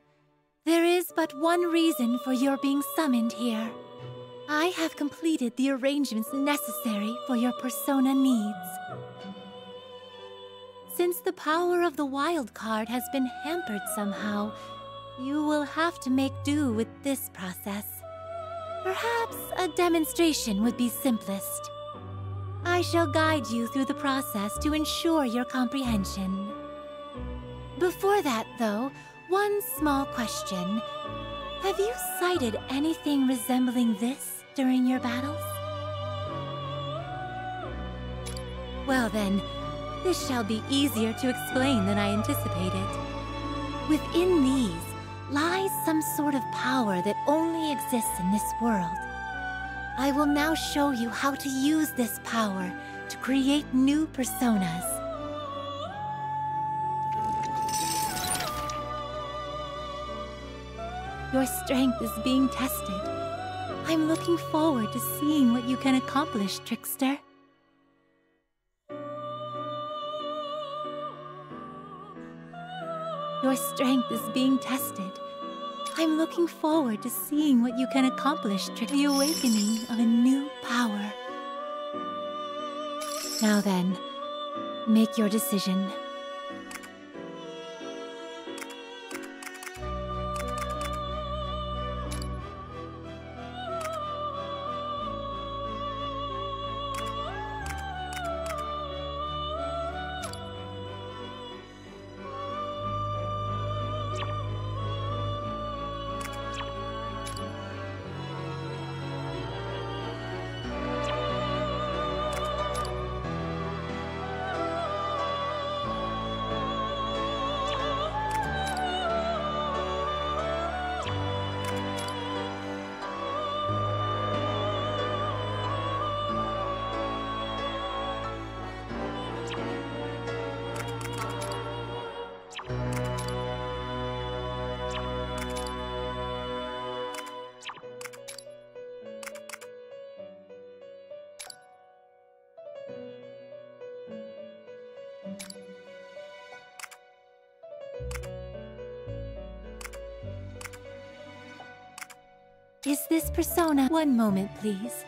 there is but one reason for your being summoned here. I have completed the arrangements necessary for your persona needs. Since the power of the wild card has been hampered somehow, you will have to make do with this process. Perhaps a demonstration would be simplest. I shall guide you through the process to ensure your comprehension. Before that, though, one small question. Have you sighted anything resembling this during your battles? Well then, this shall be easier to explain than I anticipated. Within these lies some sort of power that only exists in this world. I will now show you how to use this power to create new personas. Your strength is being tested. I'm looking forward to seeing what you can accomplish, Trickster. Your strength is being tested. I'm looking forward to seeing what you can accomplish, Trickster. The awakening of a new power. Now then, make your decision. Is this persona? One moment, please.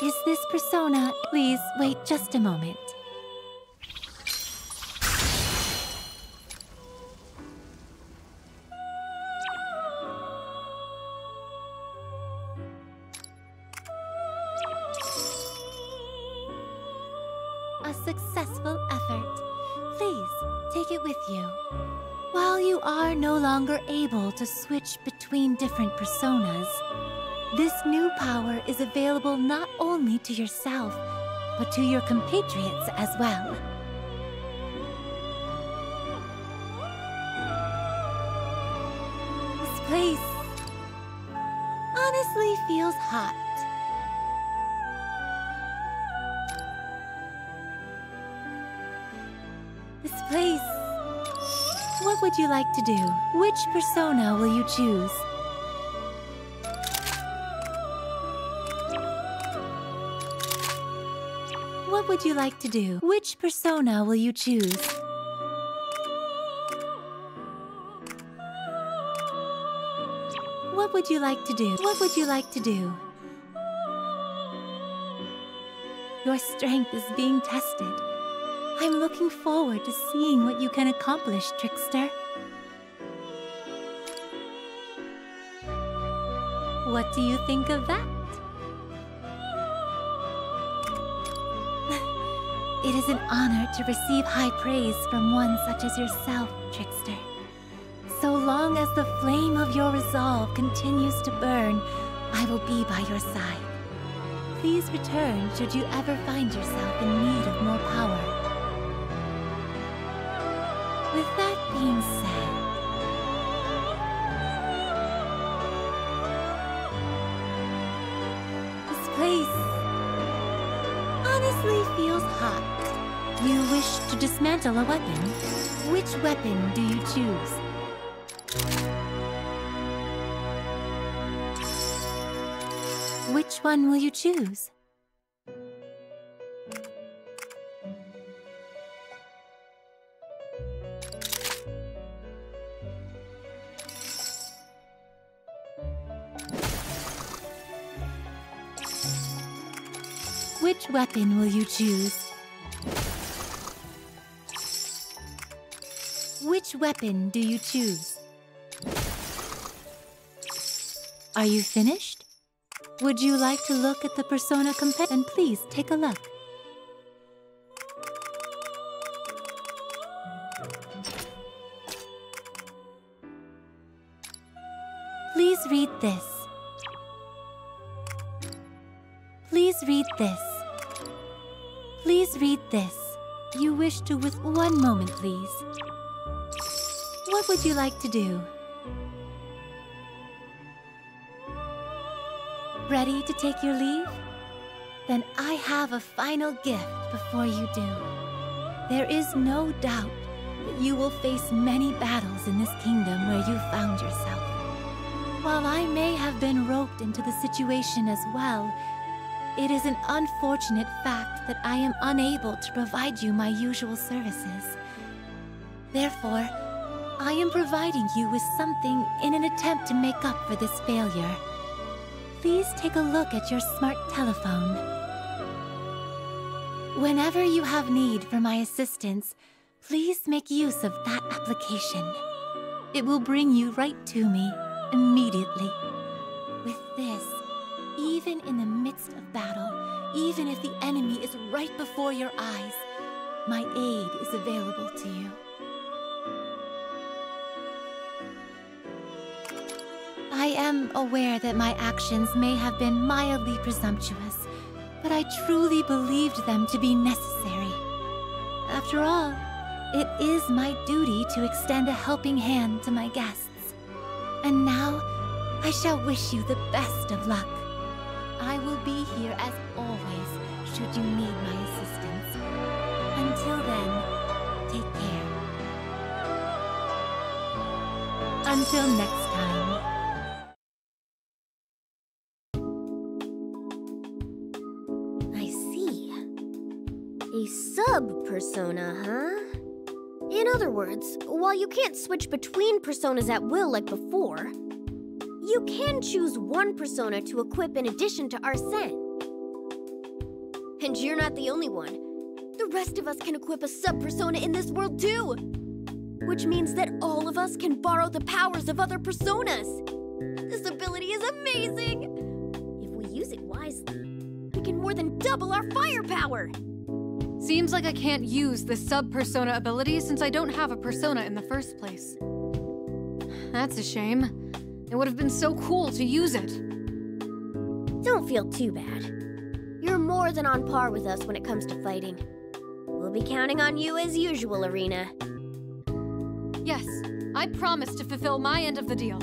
Is this persona? Please wait just a moment. A successful effort. Please, take it with you. While you are no longer able to switch between different personas, this new power is available not only to yourself, but to your compatriots as well. This place honestly feels hot. This place... What would you like to do? Which persona will you choose? What would you like to do? Which persona will you choose? What would you like to do? What would you like to do? Your strength is being tested. I'm looking forward to seeing what you can accomplish, Trickster. What do you think of that? It is an honor to receive high praise from one such as yourself, Trickster. So long as the flame of your resolve continues to burn, I will be by your side. Please return should you ever find yourself in need of more power. With that being said, this place honestly feels hot. You wish to dismantle a weapon? Which weapon do you choose? Which one will you choose? Which weapon will you choose? Which weapon do you choose? Are you finished? Would you like to look at the Persona and please take a look. Please read this. Please read this. Please read this. You wish to with one moment, please. What would you like to do? Ready to take your leave? Then I have a final gift before you do. There is no doubt that you will face many battles in this kingdom where you found yourself. While I may have been roped into the situation as well, it is an unfortunate fact that I am unable to provide you my usual services. Therefore, I am providing you with something in an attempt to make up for this failure. Please take a look at your smart telephone. Whenever you have need for my assistance, please make use of that application. It will bring you right to me immediately. With this, even in the midst of battle, even if the enemy is right before your eyes, my aid is available to you. I am aware that my actions may have been mildly presumptuous, but I truly believed them to be necessary. After all, it is my duty to extend a helping hand to my guests. And now, I shall wish you the best of luck. I will be here as always, should you need my assistance. Until then, take care. Until next time. I see. A sub-persona, huh? In other words, while you can't switch between personas at will like before, you can choose one persona to equip in addition to Arsene. And you're not the only one. The rest of us can equip a sub-persona in this world too! Which means that all of us can borrow the powers of other personas! This ability is amazing! If we use it wisely, we can more than double our firepower! Seems like I can't use the sub-persona ability since I don't have a persona in the first place. That's a shame. It would have been so cool to use it. Don't feel too bad. You're more than on par with us when it comes to fighting. We'll be counting on you as usual, Arena. Yes, I promise to fulfill my end of the deal.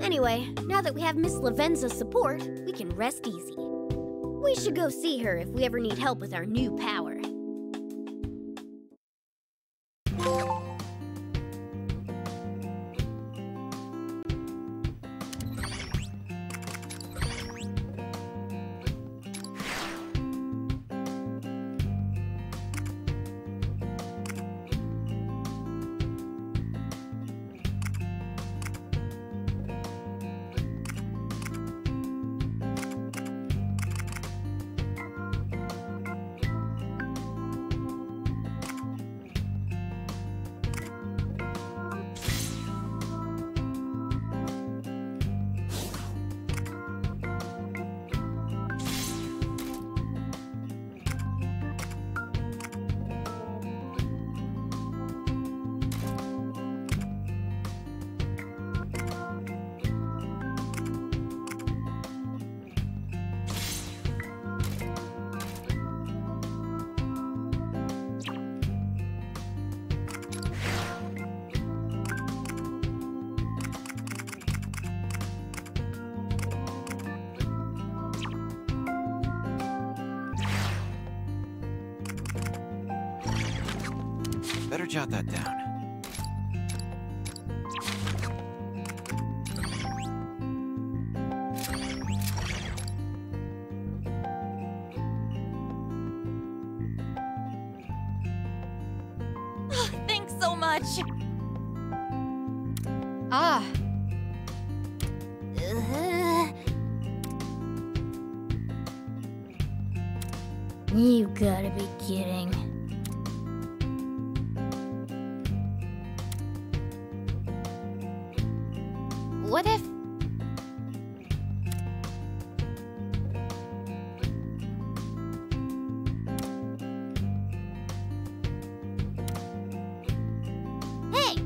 Anyway, now that we have Miss Lavenza's support, we can rest easy. We should go see her if we ever need help with our new power. Better jot that down. Thanks so much. Ah, You gotta be kidding. What if... Hey!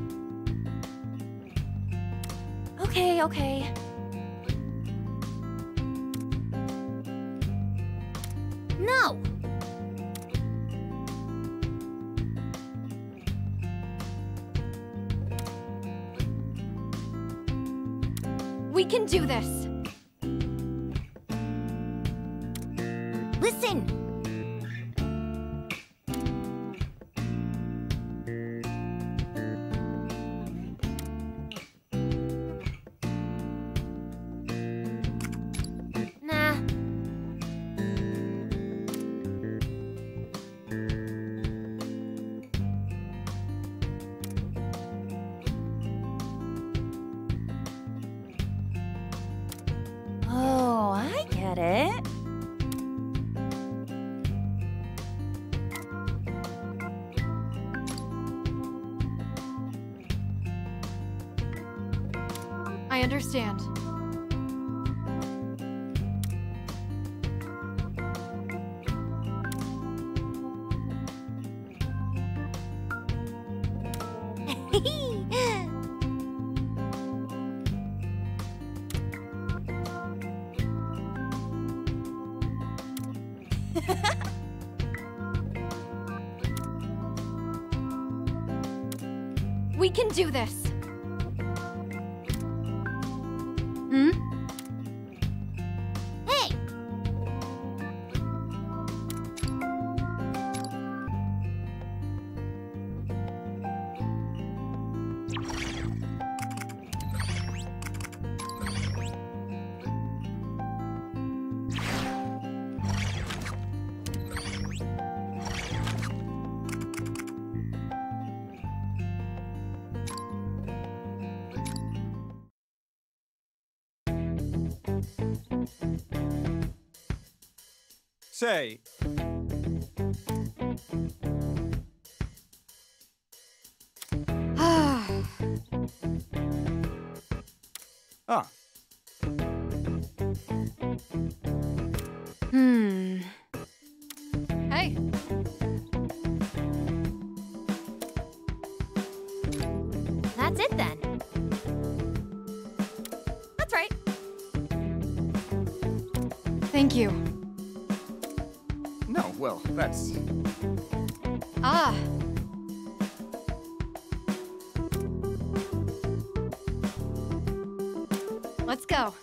Okay. No! we can do this. Listen! Nah. Oh, I get it. I understand. We can do this. Hmm? Hey! Say, ah, Hey. That's it then. That's right. Thank you. no, well, that's... Ah. Let's go.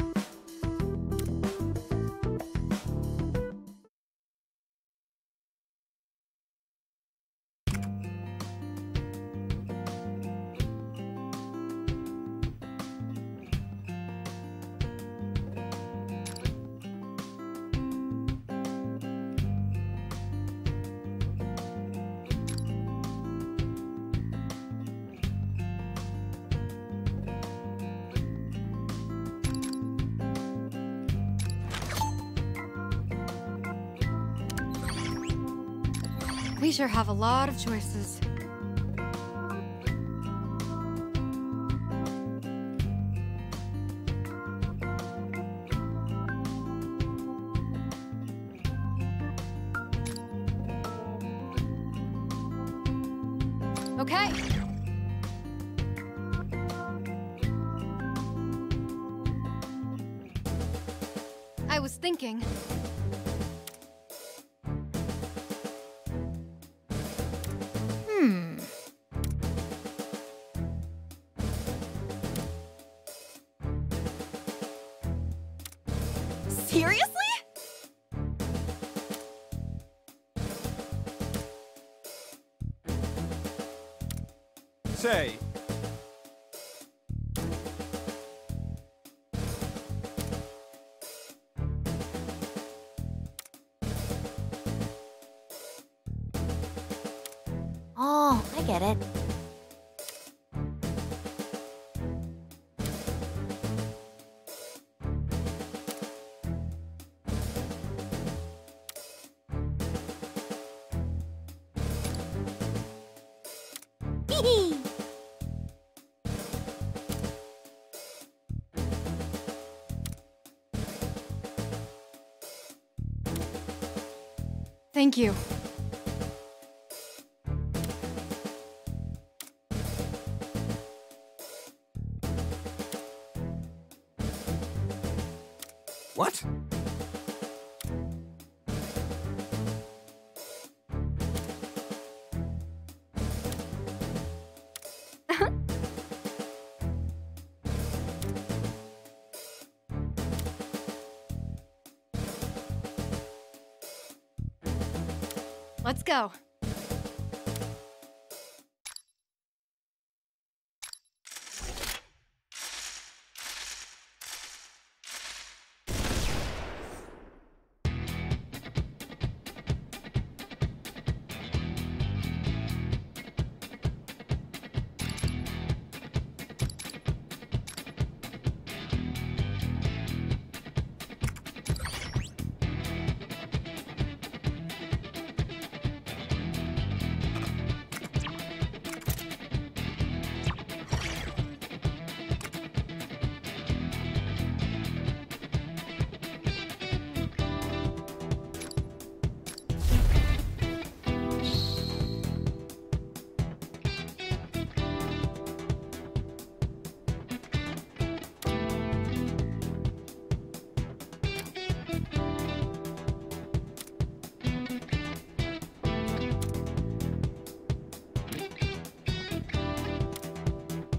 We sure have a lot of choices. Okay. I was thinking... Seriously? say? Oh, I get it. Thank you. What? Let's go.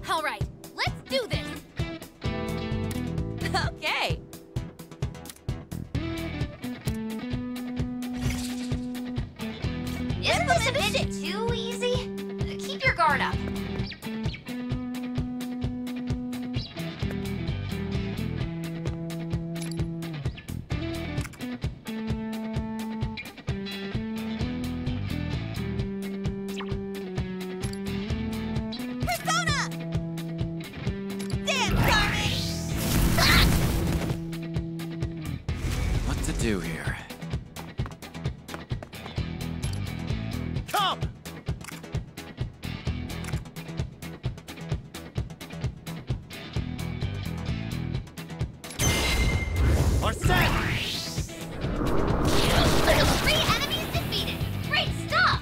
All right, let's do this. Okay. Isn't this a bit too easy? Keep your guard up. Persona! Damn, Carnage! What to do here? Come! Arsene! 3 enemies defeated. Great stuff!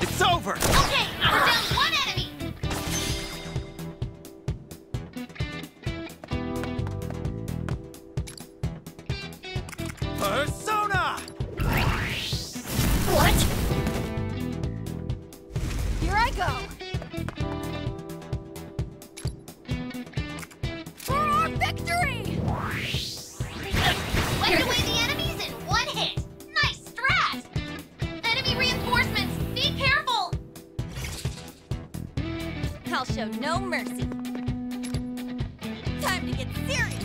It's over! Okay, we're down 1 enemy. Persona! What? Here I go. For our victory! Wiped away the enemies in 1 hit. Nice strat! Enemy reinforcements, be careful! I'll show no mercy. Time to get serious.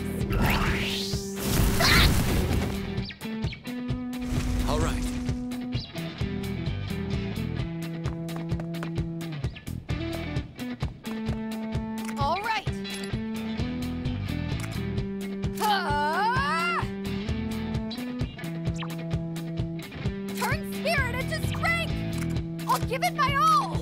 All right. All right. Ah! Turn spirit into strength! I'll give it my all!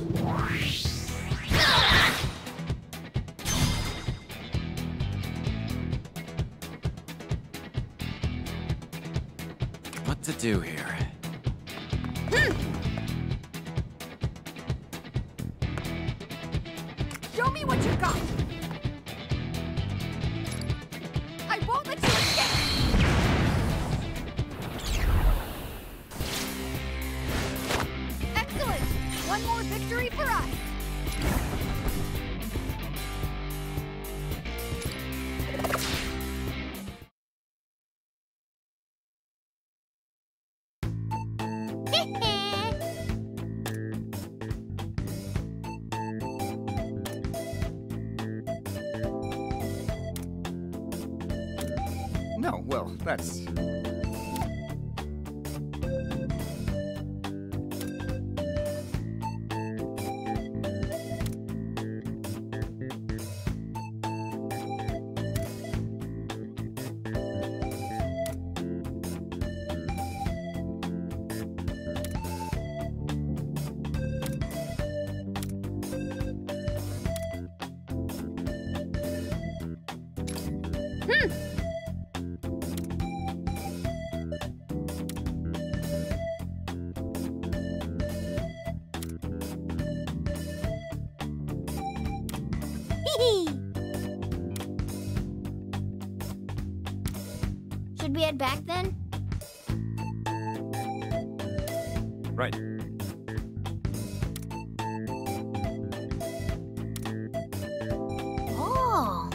What to do here? Show me what you got! I won't let you escape! Excellent! One more victory for us! No, well, that's... Should we head back then? Right. Oh.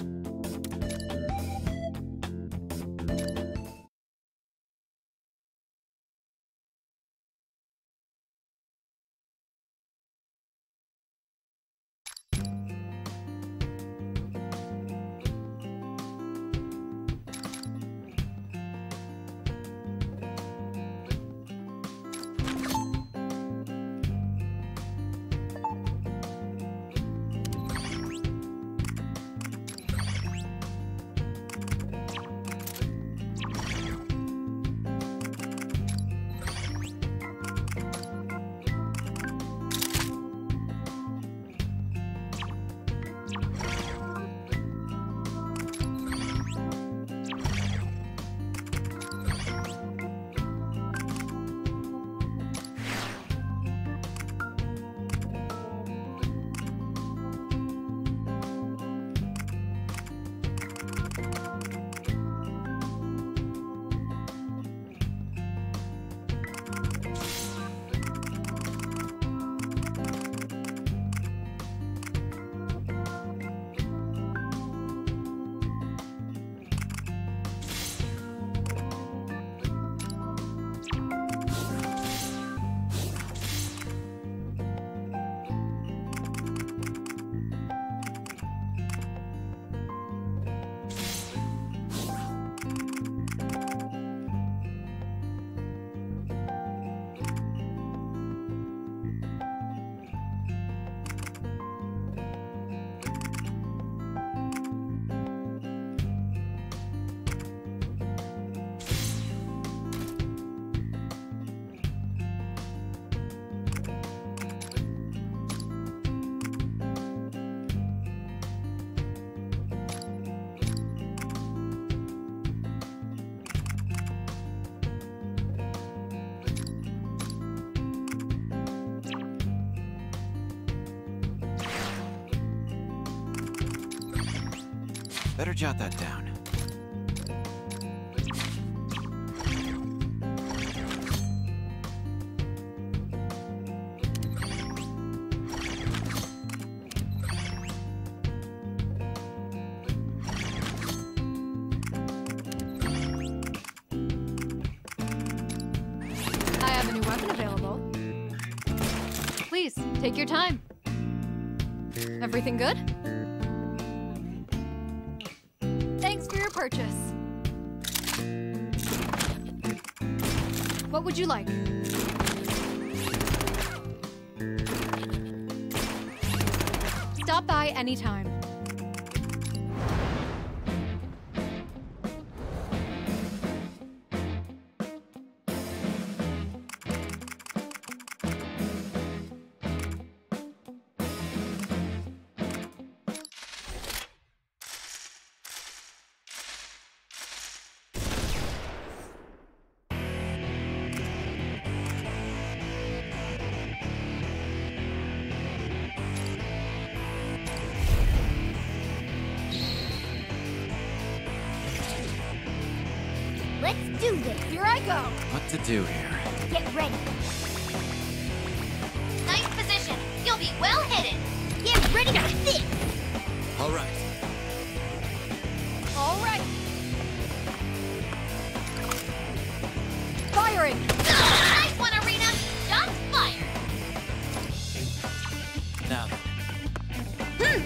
Better jot that down. I have a new weapon available. Please, take your time. Everything good? Thanks for your purchase. What would you like? Stop by anytime. Let's do this. Here I go. What to do here? Get ready. Nice position. You'll be well hidden. Get ready for this. All right. All right. Firing. Nice one, Arena. Shots fired. Now then.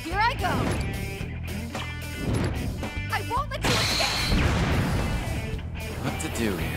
Here I go. do here?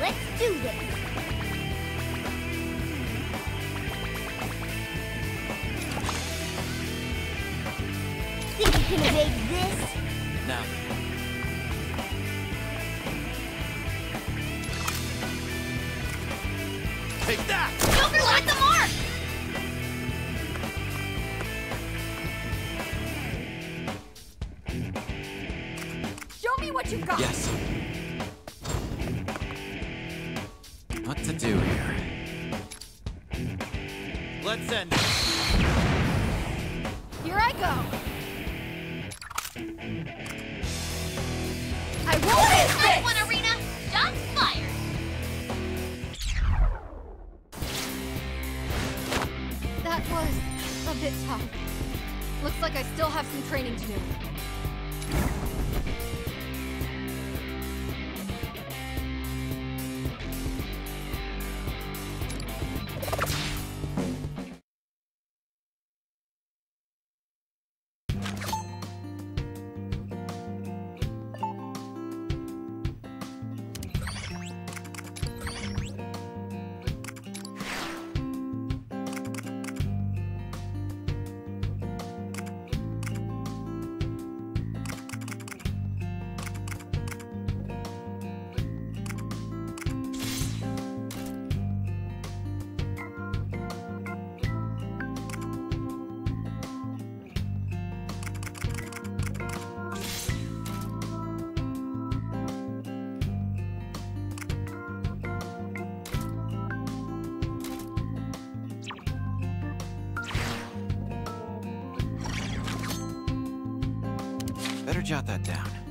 Let's do this. Think you can evade this? Now. Take that! Joker, light the mark! Show me what you got! Yes. What to do here? Let's end it. Here I go! I won't miss Nice this! one, Arena! Shots fired! That was a bit tough. Looks like I still have some training to do. Better jot that down.